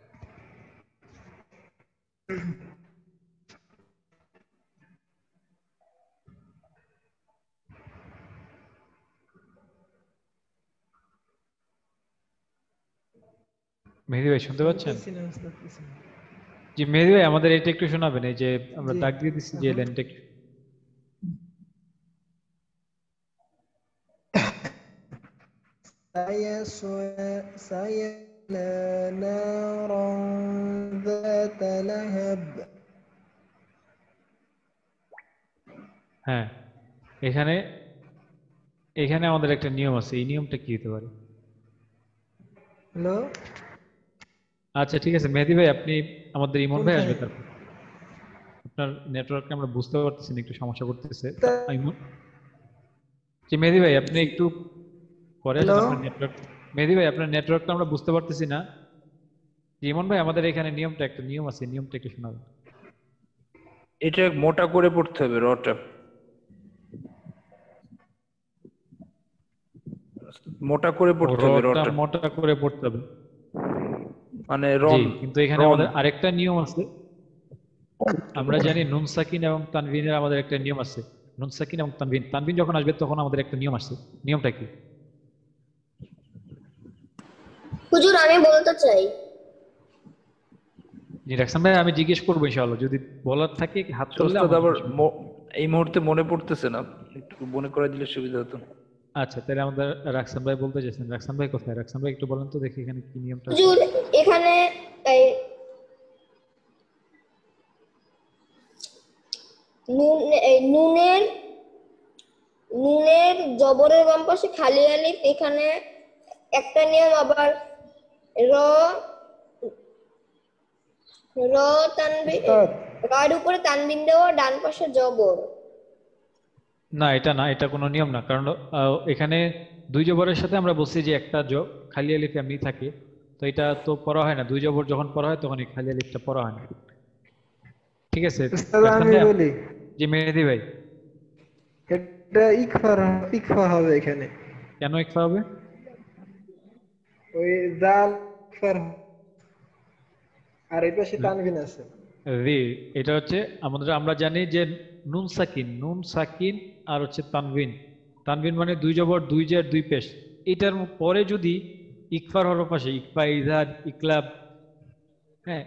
মেহেদী ভাই শুনতে পাচ্ছেন? জি মেহেদী ভাই, আমাদের এটা একটু শোনাবেন, এই যে আমরা
জি
ডাক দিয়ে দিচ্ছি যে লাইনটা একটু।
سيصلى نارا ذات لهب।
হ্যাঁ, এখানে এখানে আমাদের একটা নিয়ম আছে, এই নিয়মটা কি হতে পারে?
হ্যালো,
আচ্ছা ঠিক আছে মেহেদী ভাই, আপনি আমাদের ইমন ভাই আসবে,
কোনখানে?
তারপর আপনার নেটওয়ার্কটা আমরা বুঝতে পারতেছি না, একটু সমস্যা করতেছে। জি মেহেদী ভাই, আপনি একটু পরে আসেন,
হ্যালো,
আপনার নেটওয়ার্ক। মেহেদী ভাই, আপনার নেটওয়ার্কটা আমরা বুঝতে পারতেছি না। ইমন ভাই, আমাদের এখানে নিয়মটা, একটা নিয়ম আছে, নিয়মটা একটু শোনাবেন।
এটা মোটা করে পড়তে হবে, রটা মোটা করে পড়তে হবে,
রটা
রটা
মোটা করে পড়তে হবে,
মানে
জি।
রন
কিন্তু এখানে
রন
আমাদের আরেকটা নিয়ম আছে। আমরা জানি নুন সাকিন এবং তানভিনের আমাদের একটা নিয়ম আছে। নুন সাকিন এবং তানভিন, তানভিন যখন আসবে তখন আমাদের একটা নিয়ম আছে। নিয়মটা কি?
হুজুর আমি বলতে চাই।
জি রাখসান ভাই, আমি জিজ্ঞেস করবো ইনশাআল্লাহ, যদি বলার থাকে হাত তুললে
ওস্তাদ, আবার
আমাদের।
এই মুহূর্তে মনে পড়তেছে না, একটু মনে করে দিলে সুবিধা হতো।
আচ্ছা, তাহলে আমাদের রাখসান ভাই বলতে চাইছেন। রাখসান ভাই কোথায়? রাখসান ভাই একটু বলেন তো দেখি এখানে কি নিয়মটা আছে।
হুজুর এখানে এই নুনের নুনের জবরের বাম পাশে খালি আলিফ, এখানে একটা নিয়ম। আবার র র তানবিন, রয়ের উপরে তানবিন দেওয়া, ডান পাশে জবর।
না এটা না, এটা কোনো নিয়ম না, কারণ এখানে দুই জবরের সাথে আমরা বলছি যে একটা খালি আলিফ এমনি থাকে, তো এটা তো পড়া হয় না। দুই জবর যখন পড়া হয় তখন এই খালি আলিফটা পড়া হয় না। ঠিক আছে
আমি বলি,
জি মেহেদী ভাই,
এটা ইকফা হবে এখানে।
কেন ইকফা হবে?
ওই জাল ইকফার, আর এই পাশে তানবিন আছে।
জি, এটা হচ্ছে আমরা জানি যে নুন সাকিন আর হচ্ছে তানবিন। তানবিন মানে দুই জবর, দুই জের, দুই পেশ। এটার পরে যদি ইকফার হরফ আসে, ইকফা, ইজহার, ইকলাব, হ্যাঁ,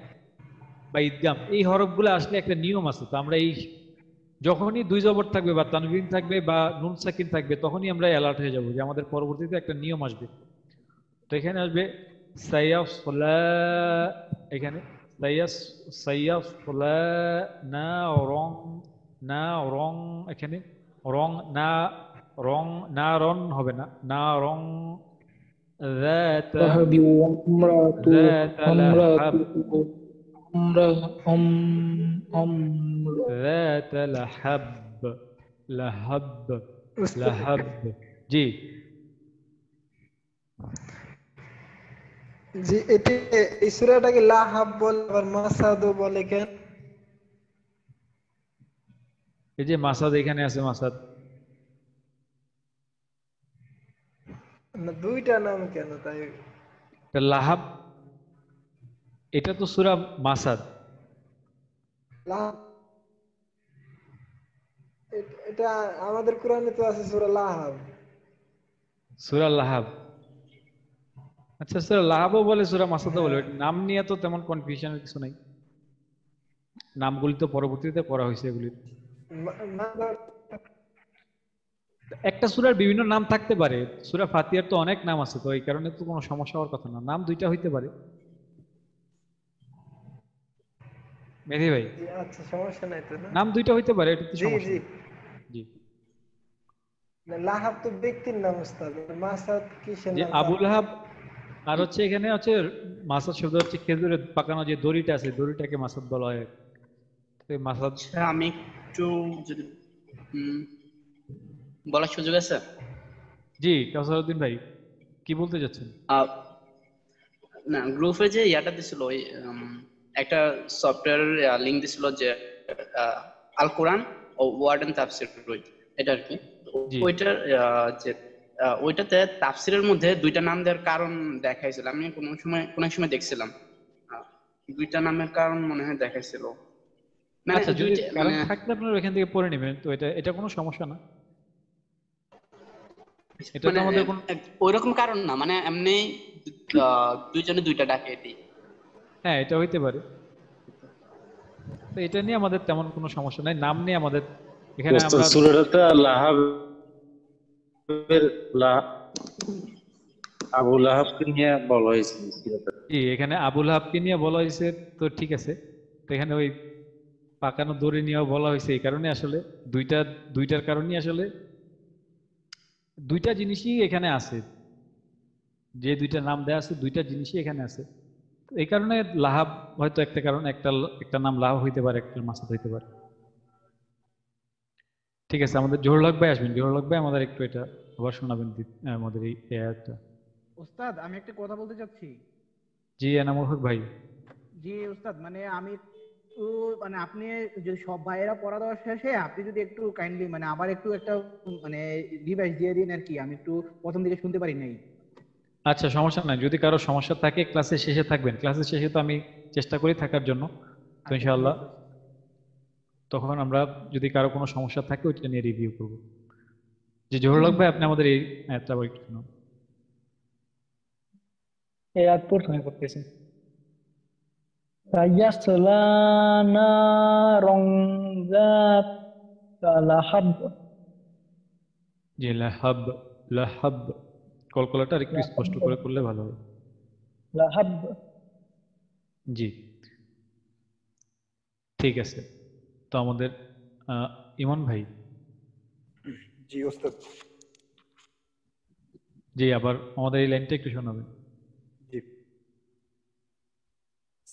বা ইদগাম, এই হরফগুলো আসলে একটা নিয়ম আছে। তো আমরা এই যখনই দুই জবর থাকবে বা তানবিন থাকবে বা নুন সাকিন থাকবে, তখনই আমরা অ্যালার্ট হয়ে যাব যে আমাদের পরবর্তীতে একটা নিয়ম আসবে। তো এখানে আসবে সাইয়াসলা, এখানে সাইয়াসলা না রং, না রং, এখানে রং না, রং না রন হবে না, না রং ذات لهب لهب জি
জি। এটা এই সূরাটাকে লাহাব বলে, আবার মাসাদও বলে কেন?
এই যে মাসাদ এখানে আছে, মাসাদ
না, দুইটা নাম কেন তাই?
লাহাব, এটা তো সূরা মাসাদ।
এটা আমাদের কোরআনে তো আছে সূরা লাহাব।
সূরা লাহাব, আচ্ছা সূরা লাহাবও বলে, সূরা মাসাদও বলে। নাম নিয়ে তো তেমন কনফিউশনের কিছু নাই, নামগুলি তো পরবর্তীতে পড়া হয়েছে। এগুলি একটা সূরার বিভিন্ন নাম থাকতে পারে। সূরা ফাতিহার তো অনেক নাম আছে, তো এই কারণে তো কোনো সমস্যা হওয়ার কথা না। নাম দুইটা হইতে পারে মেহেদী ভাই।
আচ্ছা, সমস্যা নাই তো,
নাম দুইটা হইতে পারে, এটা তো সমস্যা
জি
নেই। জি,
লাহাব তো ব্যক্তির নাম উস্তাদ, মাসাদ কিসের
যে
নাম?
আবু লাহাব। আর হচ্ছে এখানে হচ্ছে মাসাদ শব্দ হচ্ছে খেজুরের পাকানো যে দড়িটা আছে, দড়িটাকে মাসাদ বলা হয়। মাসাদ,
আমি একটু যদি বলার সুযোগ আছে?
জি কাউসারউদ্দিন ভাই, কি বলতে যাচ্ছেন?
না, গ্রুপে যে ইয়াটা দিছিল, ওই একটা সফটওয়্যারের লিংক দিছিল যে আল কোরআন ও ওয়ার্ড এন্ড তাফসীর বই, এটা আর কি। ওইটার যে ওইটাতে তাফসীরের মধ্যে দুইটা নাম দেওয়ার কারণ দেখাইছিল। আমি কোন সময় দেখছিলাম দুইটা নামের কারণ মনে হয় দেখাইছিল।
আচ্ছা, যদি কারণ থাকলে আপনারা এখান থেকে পড়ে নেবেন, তো এটা কোনো সমস্যা না। এটা তো আমাদের
ওইরকম কারণ না, মানে এমনি দুইজনে দুইটা ডাকে এটি।
হ্যাঁ, এটা হইতে পারে। তো এটা নিয়ে আমাদের তেমন কোনো সমস্যা নাই, নাম নিয়ে আমাদের এখানে
ওস্তাদ
আমরা
সূরাটাতে আবু লাহাবকে নিয়ে বলা হয়েছে
জি, এখানে আবু লাহাবকে নিয়ে বলা হয়েছে, তো ঠিক আছে। তো এখানে ওই পাকানো দড়ি নিয়েও বলা হয়েছে, এই কারণে আসলে দুইটার কারণেই আসলে দুইটা জিনিসই এখানে আছে, যে দুইটা নাম দেওয়া আছে দুইটা জিনিসই এখানে আছে। এই কারণে লাহাব হয়তো একটা কারণ, একটা নাম লাহাব হইতে পারে, একটা মাসাদ হইতে পারে। ঠিক আছে, আমাদের জোহর হক ভাই আসবেন। জোহর হক ভাই আমাদের একটু এটা আবার শোনাবেন আমাদের এই আয়াতটা।
ওস্তাদ আমি একটা কথা বলতে চাচ্ছি।
জি এনামুল হক ভাই।
জি ওস্তাদ, মানে আমি একটু মানে আপনি যদি সব ভাইয়েরা পড়া দেওয়া শেষে আপনি যদি একটু কাইন্ডলি মানে আবার একটু একটা মানে রিভাইজ দিয়ে দিন আর কি, আমি একটু প্রথম দিকে শুনতে পারি নাই।
আচ্ছা সমস্যা নাই, যদি কারো সমস্যা থাকে ক্লাসের শেষে থাকবেন, ক্লাসের শেষে তো আমি চেষ্টা করি থাকার জন্য, তো ইনশাআল্লাহ তখন আমরা যদি কারো কোনো সমস্যা থাকে ওইটা নিয়ে রিভিউ করব। যে জোহর হক ভাই আপনি আমাদের এই আয়াতটা আবার একটু শুনুন।
এই আয়াত প্রথমে করতেছি। সায়াসলা নারং যাতা লাহাব।
জি লাহাব, লাহাব কলকলাটা আর একটু স্পষ্ট করে করলে ভালো হবে।
লাহাব।
জি ঠিক আছে। তো আমাদের ইমন ভাই।
জি ওস্তাদ।
জি আবার আমাদের এই লাইনটা একটু শোনাবেন।
জি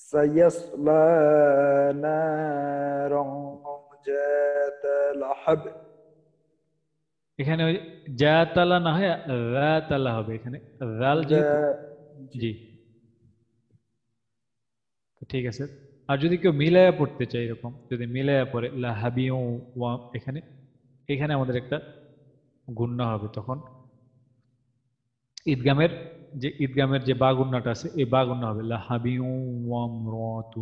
সায়াসলা নারং যাতা লাহাব।
এখানে ওই জাতালা না হয় রাতালা হবে, এখানে রাল যেহেতু। জি ঠিক আছে। আর যদি কেউ মিলায়া পড়তে চায়, এরকম যদি মিলায়া পড়ে লাহাবিউ ওয়া, এখানে এখানে আমাদের একটা গুণনা হবে, তখন ঈদগামের যে বা গুণনাটা আছে এই বা গুণনা হবে লাহাবিউ ওয়া আমরাতু।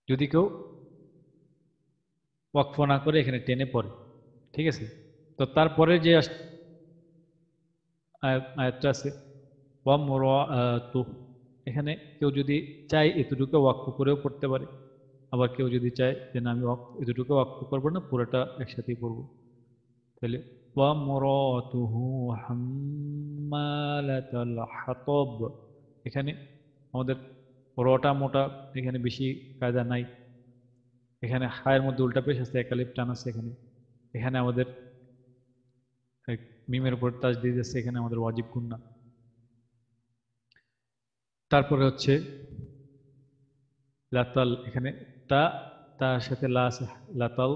যদি কেউ ওয়াকফ না করে এখানে টেনে পড়ে, ঠিক আছে। তো তারপরে যে আয়াতটা আছে ওয়ামরাতু, এখানে কেউ যদি চায় এতটুকু ওয়াকফ করেও পড়তে পারে, আবার কেউ যদি চায় যে না আমি এতটুকু ওয়াকফ করবো না, পুরোটা একসাথেই পড়বো, তাহলে ওয়ামরাতুহু হাম্মালাতাল হাতাব। এখানে আমাদের রটা মোটা, এখানে বেশি কায়দা নাই। এখানে হায়ের মধ্যে উল্টা পেশ আছে, একালিফ টান আছে এখানে। এখানে আমাদের মিমের উপর তাজদিদ আছে, এখানে আমাদের ওয়াজিব গুণনা। তারপরে হচ্ছে লাতাল, এখানে তার সাথে লা আছে, লাতাল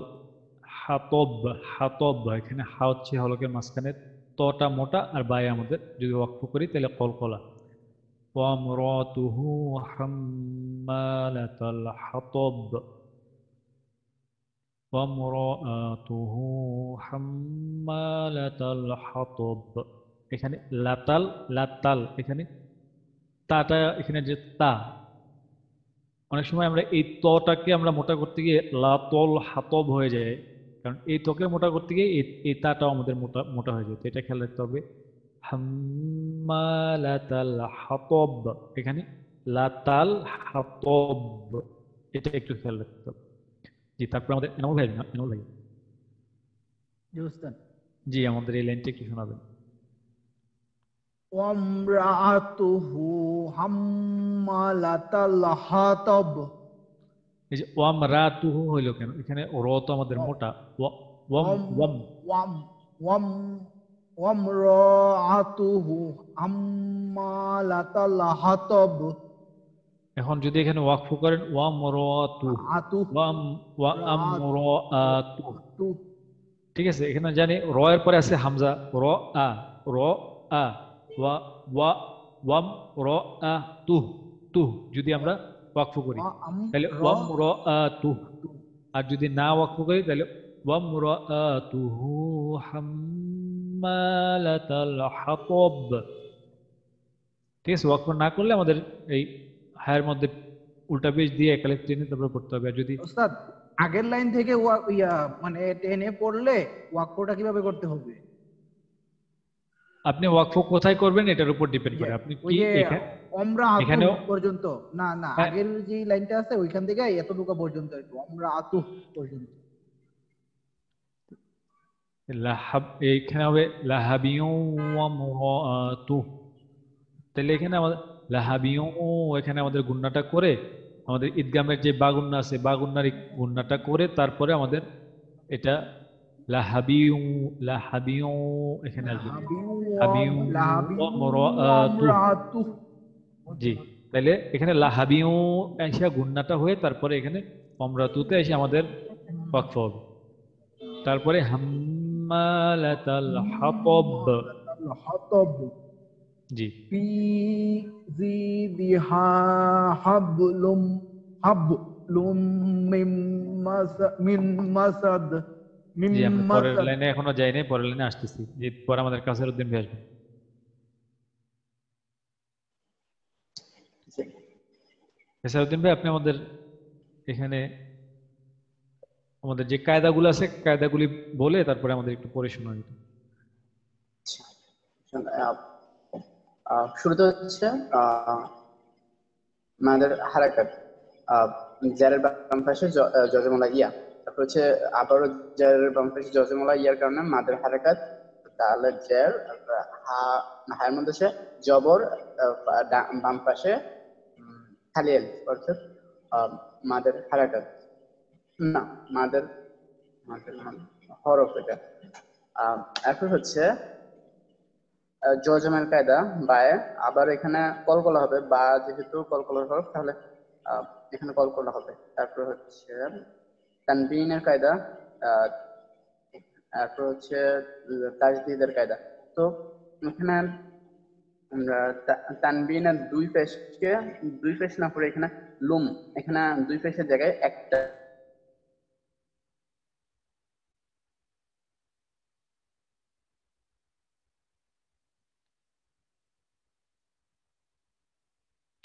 হাতব, হাতব এখানে হা হচ্ছে হলকের মাঝখানে, তটা মোটা আর বায়ে আমাদের যদি ওয়াকফ করি তাহলে কলকলা। ওয়ামরাতুহু হাম্মালাতাল হাতব, ওয়ামরাতুহু হাম্মালাতাল হাতব। এখানে লাতাল, লাতাল এখানে তাটা, এখানে যে তা, অনেক সময় আমরা এই তটাকে আমরা মোটা করতে গিয়ে লাতল হাতব হয়ে যায়, কারণ এই তকে মোটা করতে গিয়ে এই তাটাও আমাদের মোটা হয়ে যায়। তো এটা খেয়াল রাখতে হবে। হাম্মালাতাল হাতব, এখানে লাতাল হাতব, এটা একটু খেয়াল রাখতে হবে। জি তারপর আমাদের এনামুল ভাই। এনামুল ভাই জি আমাদের এই লাইনটা একটু শোনাবেন।
ওয়ামরাতুহু হাম্মালাতাল হাতাব।
এই যে ওয়ামরাতুহু হইল কেন? এখানে র তো আমাদের মোটা,
ওয়ামরাতুহু হাম্মালাতাল হাতাব।
এখন যদি এখানে ওয়াকফ করেন ওয়ামরাতু, ওয়ামরাতু, ঠিক আছে। এখানে জানি র এর পরে আছে হামজা, র আ, র আ, ওয়া ওয়া ওয়াম র আ তু, তু যদি আমরা ওয়াকফ করি তাহলে ওয়ামরাতু, আর যদি না ওয়াকফ করি তাহলে ওয়ামরাতুহু হাম্মালাতাল হাতাব। ঠিক আছে, ওয়াকফ না করলে আমাদের এই হায়ের মধ্যে উল্টা পেশ দিয়ে একালিফ টেনে তারপর পড়তে হবে। আর যদি
ওস্তাদ আগের লাইন থেকে মানে টেনে পড়লে ওয়াকফটা কিভাবে করতে হবে?
আপনি ওয়াকফ কোথায় করবেন এটার উপর ডিপেন্ড করে। আপনি
ওই
কি
যে অমরা আতুহ
এখানেও
পর্যন্ত, না না
হ্যাঁ,
আগের যে লাইনটা আছে ওইখান থেকে এতটুকু পর্যন্ত একটু অমরা আতুহ পর্যন্ত।
লাহাব এইখানে হবে লাহাবিউ ওয়া মুরাতু, তাহলে এখানে আমাদের লাহাবিউ, এখানে আমাদের গুণনাটা করে আমাদের ঈদগামের যে বাগুন্না আছে বাগুন্নার গুণনাটা করে তারপরে আমাদের এটা লাহাবিউ লাহাবিউ এখানে আসবে হাবিউ ওয়া মুরাতু। জি, তাহলে এখানে লাহাবিউ এসে গুণনাটা হয়ে তারপরে এখানে অমরাতুতে এসে আমাদের ওয়াকফ হবে। তারপরে হাম্মালাতাল হাতাব,
হাতাব
জি
ফি জিদিহা হাবলুম মিন মাসাদ
জি আমরা পরের লাইনে এখনো যাই নাই, পরের লাইনে আসতেছি। যে পরে আমাদের কাসের উদ্দিন ভাই আসবে। কাসের উদ্দিন ভাই আপনি আমাদের এখানে আমাদের যে কায়দাগুলো আছে কায়দাগুলি বলে তারপরে আমাদের একটু পড়ে শোনান।
শুরুতে হচ্ছে আমাদের হারাকাত, জারের বাম পাশে জজমলা ইয়া, তারপর হচ্ছে আবারও জারের বাম পাশে জজমলা ইয়ার কারণে মাদের হারাকাত, তাহলে জের হায়ের মধ্যে হচ্ছে জবর, বাম পাশে খালি এল অর্থাৎ মাদের হারাকাত, না মাদের মাদের হরফ এটা। এখন হচ্ছে জজমের কায়দা বায়ে, আবার এখানে কলকলা হবে, বা যেহেতু কলকলার হরফ তাহলে এখানে কলকলা হবে। তারপর হচ্ছে তানবিনের কায়দা, তারপর হচ্ছে তাজদীদের কায়দা। তো এখানে তানবিনের দুই পেশ না পড়ে এখানে লুম, এখানে দুই পেশের জায়গায় একটা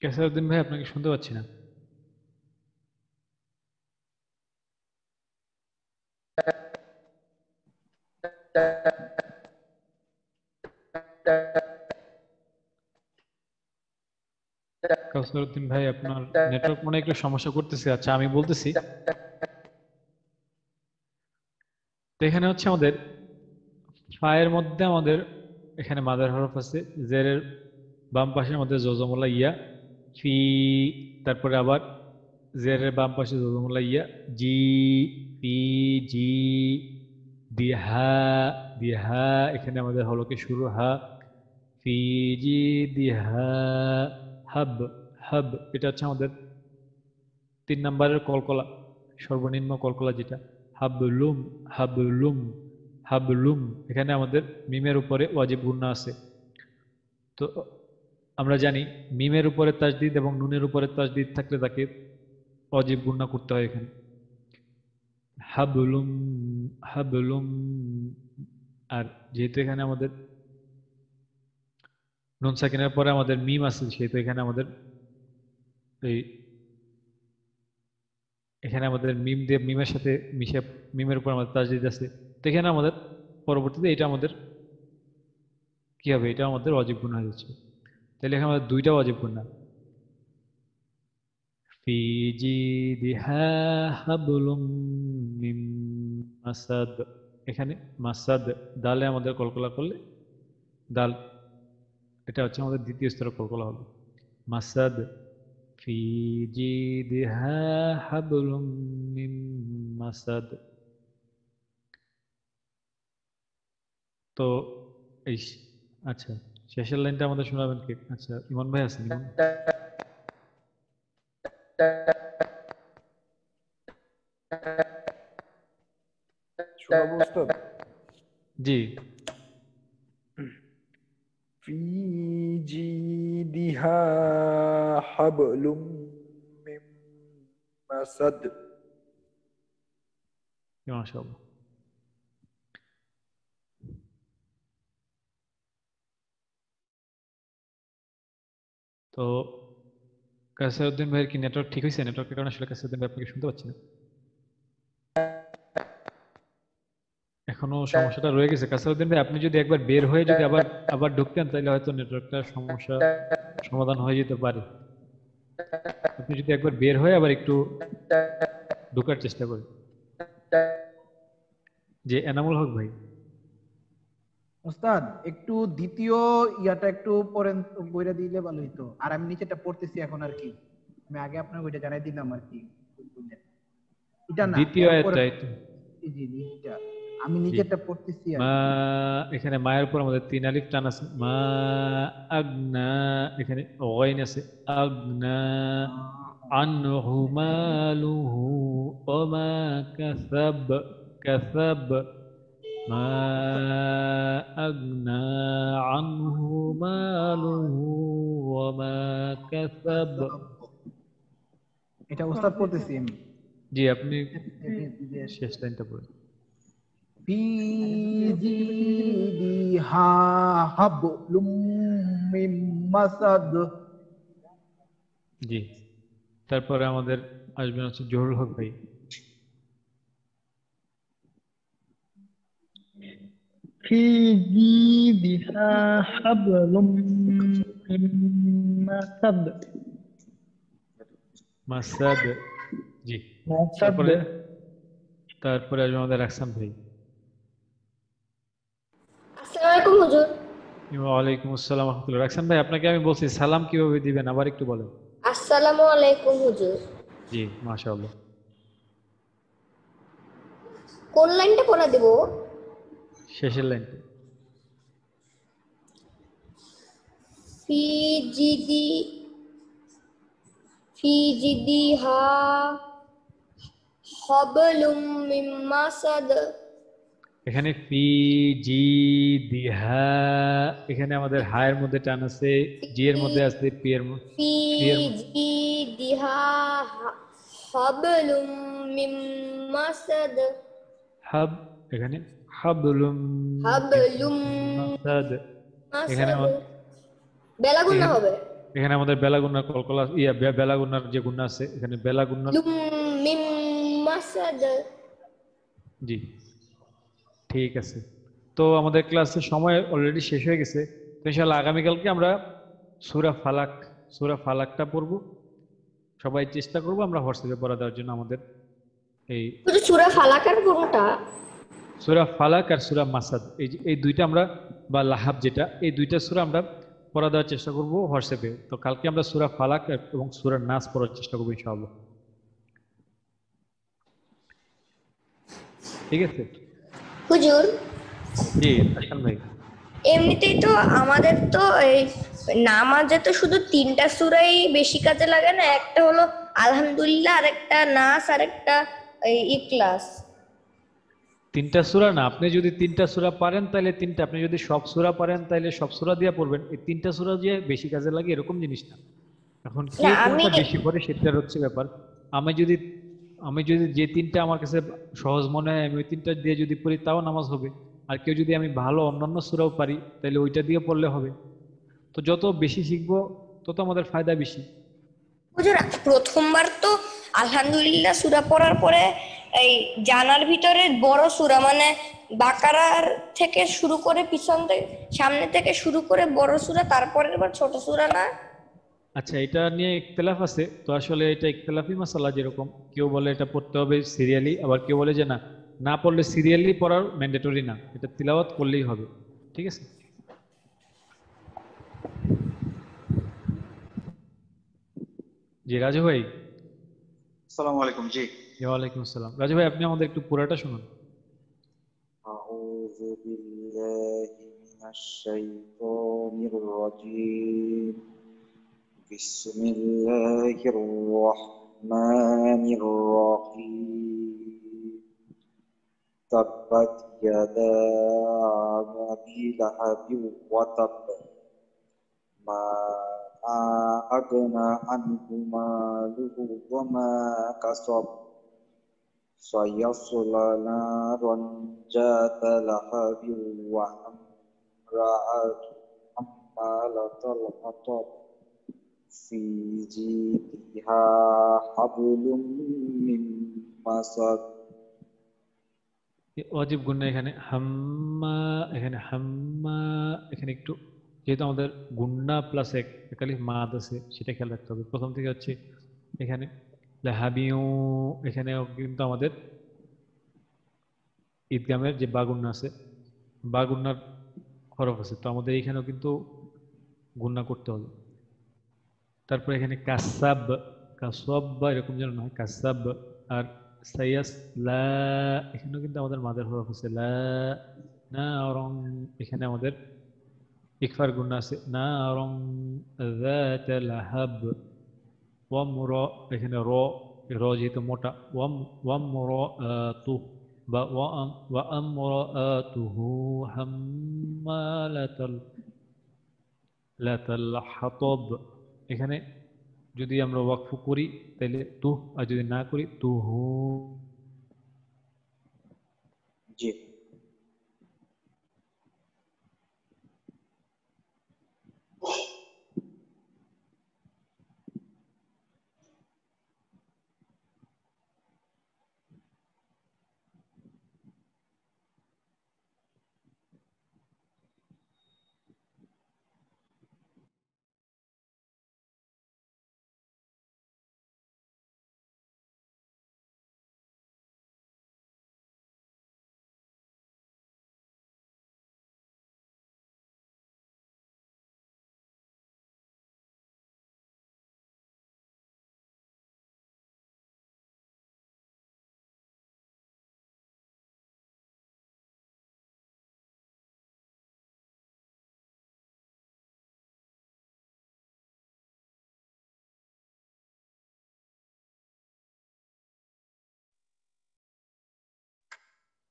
কাসের উদ্দিন ভাই আপনাকে শুনতে পাচ্ছি না। কাসের উদ্দিন ভাই আপনার নেটওয়ার্ক মনে একটু সমস্যা করতেছে। আচ্ছা আমি বলতেছি, তো এখানে হচ্ছে আমাদের ফায়ের মধ্যে আমাদের এখানে মাদার হরফ আছে, জেরের বাম পাশে আমাদের জজমলা ইয়া ফি, তারপরে আবার জেরের বাম পাশে জজমলা ইয়া জি ফি জি, দিহা দিহা এখানে আমাদের হলকে শুরু হা, ফি জি দিহা হাব হাব, এটা হচ্ছে আমাদের 3 নম্বরের কলকলা, সর্বনিম্ন কলকলা যেটা হাবলুম হাবলুম হাবলুম। এখানে আমাদের মিমের উপরে ওয়াজিব গুন্না আছে। তো আমরা জানি মিমের উপরে তাজদিদ এবং নুনের উপরে তাজদিদ থাকলে তাকে ওয়াজিব গুন্না করতে হয়। এখানে হাবলুম হাবলুম, আর যেহেতু এখানে আমাদের নুন সাকিনের পরে আমাদের মিম আছে সেহেতু এখানে আমাদের এই এখানে আমাদের মিম দিয়ে মিমের সাথে মিশে মিমের উপর আমাদের তাজদিদ আছে। তো এখানে আমাদের পরবর্তীতে এটা আমাদের কি হবে, এটা আমাদের ওয়াজিব গুনাহ হয়ে যাচ্ছে। তাহলে এখানে আমাদের দুইটা ওয়াজিব গুনাহ, ফি জিদিহা হাবলুম মিন মাসাদ, এখানে মাসাদ দালে আমাদের কলকলা করলে দাল, এটা হচ্ছে আমাদের দ্বিতীয় স্তরের কলকলা হবে মাসাদ, ফি জিদিহা হাবলুম মিন মাসাদ। তো এই আচ্ছা শেষের লাইনটা আমাদের শোনাবেন কে? আচ্ছা ইমন ভাই আছেন? ইমন
শোনাবো উস্তাদ?
জি।
ফি জিদিহা হাবলুম মিন মাসাদ।
মাশাআল্লাহ। তো কাসিরউদ্দিন ভাইয়ের কি নেটওয়ার্ক ঠিক হয়েছে? নেটওয়ার্কের কারণে আসলে কাসিরউদ্দিন ভাই আপনাকে শুনতে পাচ্ছি না। এখনো সমস্যাটা রয়ে গেছে কাসারউদ্দিন ভাই, আপনি যদি একবার বের হয়ে যদি আবার আবার ঢুকতেন তাহলে হয়তো নেটওয়ার্কটার সমস্যা সমাধান হয়ে যেতে পারে। আপনি যদি একবার বের হয়ে আবার একটু ঢোকার চেষ্টা করেন। যে এনামুল হক ভাই,
ওস্তাদ একটু দ্বিতীয় ইয়াটা একটু পড়েন, বইটা দিলে ভালো হইতো। আর আমি নিচেটা পড়তেছি এখন আর কি, আমি আগে আপনার বইটা জানাই দিলাম আর কি। এটা না,
দ্বিতীয় আয়াতটা
জি জি এটা আমি নিচেরটা পড়তেছি আর
মা, এখানে মায়ের উপর আমাদের 3 আলিফ টান আছে। মা আগনা, এখানে গাইন আছে। আগনা আনহু মালুহু ওয়া মা কাসাব, কাসাব মা আগনা আনহু মালুহু ওয়া মা কাসাব।
এটা ওস্তাদ পড়তেছি আমি।
জি, আপনি শেষ লাইনটা পড়ুন।
ফি জিদিহা হাবলুম মিন মাসাদ।
জি, তারপরে আমাদের আসবেন হচ্ছে জহুরুল হক ভাই।
ফি জিদিহা হাবলুম মিন মাসাদ।
মাসাদ, জি। তারপরে আসবে আমাদের রাকসান ভাই।
আসসালামু আলাইকুম হুজুর।
ওয়ালাইকুম আসসালাম ওয়া রাহমাতুল্লাহ। রাকসান ভাই, আপনাকে আমি বলছি সালাম কিভাবে দিবেন আবার একটু বলেন।
আসসালামু আলাইকুম হুজুর।
জি, মাশাআল্লাহ।
কোন লাইনটা পড়া দেব?
শেষের লাইনটা।
ফি জিদিহা হাবলুম মিন মাসাদ।
এখানে ফি জি দিহা, এখানে আমাদের হায়ের মধ্যে টান আছে, জি এর মধ্যে আছে, পি এর মধ্যে।
ফি জিদিহা হাবলুম মিন মাসাদ।
হাব, এখানে হাবলুম মাসাদ। এখানে
বেলা গুণা হবে।
এখানে আমাদের বেলা গুণার কলকলা বেলা গুণার যে গুণা আছে, এখানে বেলা গুণার
মিন মাসাদ।
জি, ঠিক আছে। তো আমাদের ক্লাসের সময় অলরেডি শেষ হয়ে গেছে। তো ইনশাআল্লাহ আগামীকালকে আমরা সূরা ফালাকটা পড়ব। সবাই চেষ্টা করব আমরা হোয়াটসঅ্যাপে পড়া দেওয়ার জন্য। আমাদের এই
সূরা ফালাক আর কোনটা?
সূরা ফালাক আর সূরা মাসাদ, এই দুইটা আমরা, বা লাহাব যেটা, এই দুইটা সূরা আমরা পড়া দেওয়ার চেষ্টা করব হোয়াটসঅ্যাপে। তো কালকে আমরা সূরা ফালাক এবং সূরা নাস পড়ার চেষ্টা করব ইনশাআল্লাহ। ঠিক আছে
হুজুর?
জি হাসান ভাই।
এমনিতেই তো আমাদের তো এই নামাজে তো শুধু 3টা সূরাই বেশি কাজে লাগে না? একটা হলো আলহামদুলিল্লাহ, আরেকটা নাস, আরেকটা ইখলাস।
3টা সূরা না, আপনি যদি 3টা সূরা পারেন তাহলে 3টা, আপনি যদি সব সূরা পারেন তাহলে সব সূরা দিয়ে পড়বেন। এই 3টা সূরা দিয়ে বেশি কাজে লাগে এরকম জিনিস না। এখন কে কোনটা বেশি পড়ে সেটার হচ্ছে ব্যাপার। আমি যদি যে 3টা আমার কাছে সহজ মনে হয় আমি ওই 3টা দিয়ে যদি পড়ি তাও নামাজ হবে। আর কেউ যদি আমি ভালো অন্যান্য সূরাও পারি তাহলে ওইটা দিয়ে পড়লে হবে। তো যত বেশি শিখবো তত আমাদের ফায়দা বেশি।
হুজুর, প্রথমবার তো আলহামদুলিল্লাহ সূরা পড়ার পরে এই জানার ভিতরে বড় সূরা মানে বাকারার থেকে শুরু করে পিছন থেকে সামনে থেকে শুরু করে বড় সূরা, তারপরের বার ছোট সূরা না?
আচ্ছা, এটা নিয়ে ইখতিলাফ আছে। তো আসলে এটা ইখতিলাফি মাসালা। যেরকম কেউ বলে এটা পড়তে হবে সিরিয়ালি, আবার কেউ বলে যে না পড়লে সিরিয়ালি পড়ার ম্যান্ডেটরি না, এটা তিলাওয়াত করলেই হবে। ঠিক আছে। জি রাজু ভাই।
আসসালামু আলাইকুম। জি
ওয়ালাইকুম আসসালাম। রাজু ভাই, আপনি আমাদের একটু পুরাটা শুনুন।
আউযু বিল্লাহি মিনাশ শাইতানির রাজীম। বিসমিল্লাহির রাহমানির রাহিম। তাব্বাত ইয়াদা আবি লাহাবিন ওয়া তাব। মা আগনা আনহু মালুহু ওয়া মা কাসাব। সায়াসলা নারান যাতা লাহাবিন ওয়া আমরাআতু হাম্মালাতাল হাতাব। ফি জিদিহা হাবলুম মিন মাসাদ।
ওয়াজিব গুন্না এখানে হাম্মা, এখানে হাম্মা, এখানে একটু যেহেতু আমাদের গুন্না প্লাস এক আলিফ মাদ আছে সেটা খেয়াল রাখতে হবে। প্রথম থেকে হচ্ছে এখানে লাহাবিউ, এখানেও কিন্তু আমাদের ঈদগামের যে বা গুন্না আছে, বা গুন্নার হরফ আছে, তো আমাদের এখানেও কিন্তু গুন্না করতে হবে। তারপর এখানে কাসাব, কাসব বা এরকম যেন না হয়, কাসাব। আর সাইয়াস লা, এখানেও কিন্তু আমাদের মাদের হরফ আছে লা। না রং, এখানে আমাদের ইকফার গুন্না আছে না রং। ذات لهب ওয়ামর, এখানে র, র যেহেতু মোটা, ওয়ামরাতু বা ওয়ামরাতুহু হাম্মালাতাল লাতাল হাতব। এখানে যদি আমরা ওয়াকফ করি তাহলে তুহ, আর যদি না করি তুহু।
জি।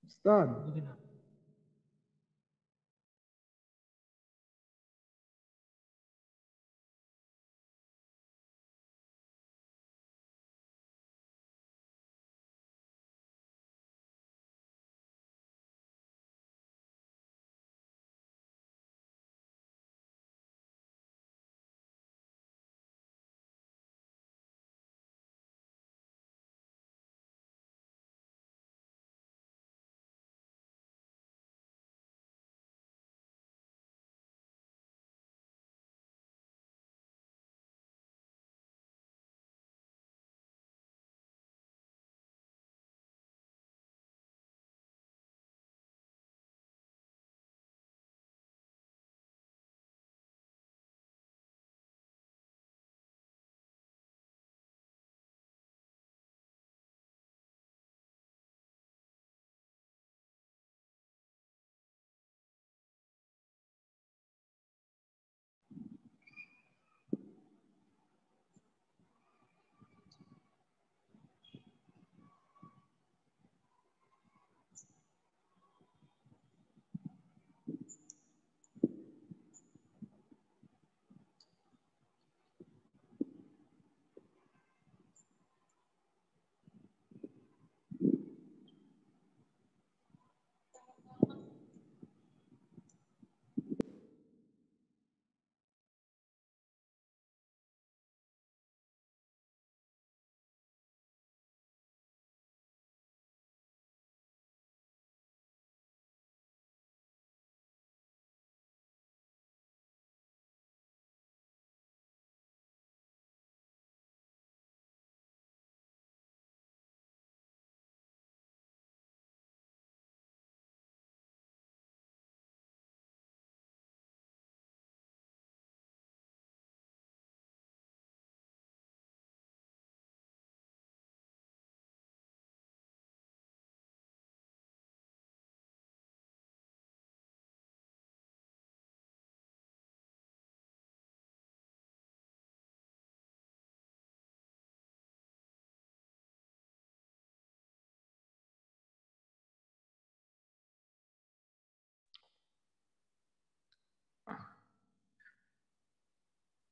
উস্তাদ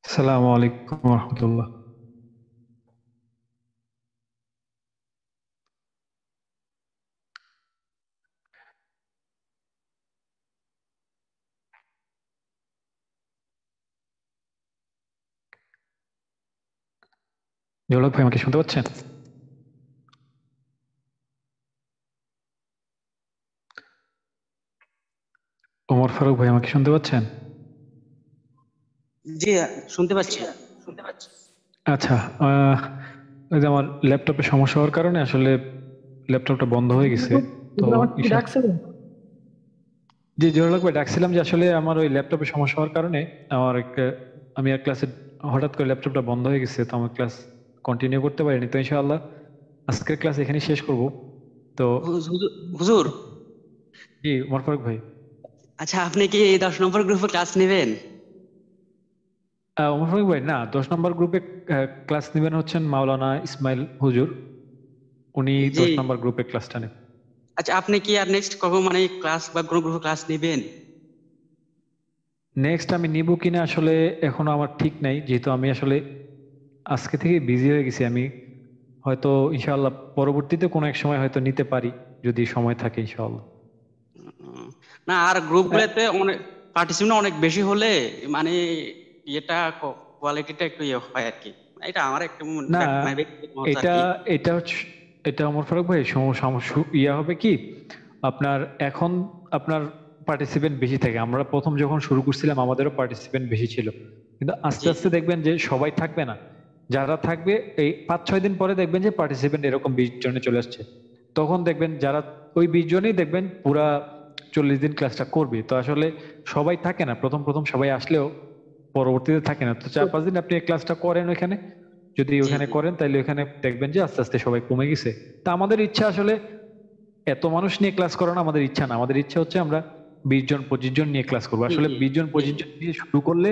আসসালামু আলাইকুম রহমতুল্লাহ। জোলক ভাই আমাকে শুনতে পাচ্ছেন? ওমর ফারুক ভাই আমাকে শুনতে পাচ্ছেন?
জি শুনতে পাচ্ছি।
আচ্ছা, ওই যে আমার ল্যাপটপে সমস্যা হওয়ার কারণে আসলে ল্যাপটপটা বন্ধ হয়ে গেছে। তো
আমাকে কি ডাকছিলেন?
জি জোরালক ভাই, ডাকছিলাম যে আসলে আমার ওই ল্যাপটপে সমস্যা হওয়ার কারণে আমার আমি আর ক্লাসে হঠাৎ করে ল্যাপটপটা বন্ধ হয়ে গেছে, তো আমার ক্লাস কন্টিনিউ করতে পারিনি। তো ইনশাআল্লাহ আজকের ক্লাস এখানেই শেষ করব। তো
হুজুর,
জি ওমর ফারুক ভাই।
আচ্ছা আপনি কি 10 নম্বর গ্রুপে ক্লাস নেবেন?
ওমর ফারুক ভাই না, 10 নম্বর গ্রুপে ক্লাস নেবেন হচ্ছেন মাওলানা ইসমাইল হুজুর, উনি
জি
10 নম্বর গ্রুপে ক্লাসটা নেন।
আচ্ছা, আপনি কি আর নেক্সট কখন মানে ক্লাস বা কোনো গ্রুপে ক্লাস নেবেন?
নেক্সট আমি নিব কিনা আসলে এখনো আমার ঠিক নাই, যেহেতু আমি আসলে আজকে থেকে বিজি হয়ে গেছি। আমি হয়তো ইনশাআল্লাহ পরবর্তীতে কোনো এক সময় হয়তো নিতে পারি, যদি সময় থাকে ইনশাআল্লাহ।
না, আর গ্রুপগুলোতে অনেক পার্টিসিপেন্ট অনেক বেশি হলে মানে এটা কোয়ালিটিটা একটু ইয়ে হয় আর কি। এটা আমার একটু
না,
ব্যক্তিগত মত আর
এটা
কি।
এটা হচ্ছে, এটা ওমর ফারুক ভাই ইয়া হবে কি, আপনার এখন আপনার পার্টিসিপেন্ট বেশি থাকে। আমরা প্রথম যখন শুরু করছিলাম আমাদেরও পার্টিসিপেন্ট বেশি ছিল, কিন্তু আস্তে
জি
আস্তে দেখবেন যে সবাই থাকবে না। যারা থাকবে এই 5-6 দিন পরে দেখবেন যে পার্টিসিপেন্ট এরকম 20 জনে চলে আসছে। তখন দেখবেন যারা ওই 20 জনেই দেখবেন পুরা 40 দিন ক্লাসটা করবে। তো আসলে সবাই থাকে না, প্রথম প্রথম সবাই আসলেও পরবর্তীতে থাকে না। তো 4-5 দিন আপনি এই ক্লাসটা করেন ওইখানে, যদি
জি
ওখানে
জি
করেন তাহলে ওখানে দেখবেন যে আস্তে আস্তে সবাই কমে গেছে। তা আমাদের ইচ্ছা আসলে এত মানুষ নিয়ে ক্লাস করানো আমাদের ইচ্ছা না। আমাদের ইচ্ছা হচ্ছে আমরা 20 জন 25 জন নিয়ে ক্লাস করবো।
জি
আসলে
জি
20 জন
জি
25 জন দিয়ে শুরু করলে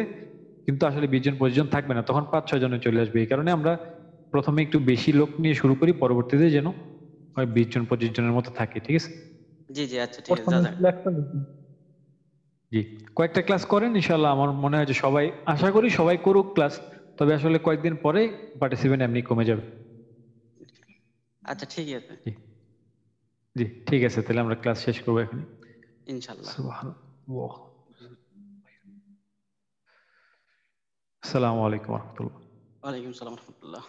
কিন্তু আসলে 20 জন 25 জন থাকবে না, তখন 5-6 জনে চলে আসবে। এই কারণে আমরা প্রথমে একটু বেশি লোক নিয়ে শুরু করি, পরবর্তীতে যেন ওই 20 জন 25 জনের মতো থাকে। ঠিক আছে?
জি জি আচ্ছা ঠিক আছে দাদা।
জি, কয়েকটা ক্লাস করেন ইনশাল্লাহ। আমার মনে হয় যে সবাই, আশা করি সবাই করুক ক্লাস, তবে আসলে কয়েকদিন পরে পার্টিসিপেন্ট এমনি কমে যাবে।
আচ্ছা ঠিক আছে
জি জি ঠিক আছে, তাহলে আমরা ক্লাস শেষ করবো এখন।
ইনশাল্লাহ।
সুবহানাল্লাহ। আসসালামু আলাইকুম ওয়া রাহমাতুল্লাহ।
ওয়ালাইকুম সালাম রহমতুল্লাহ।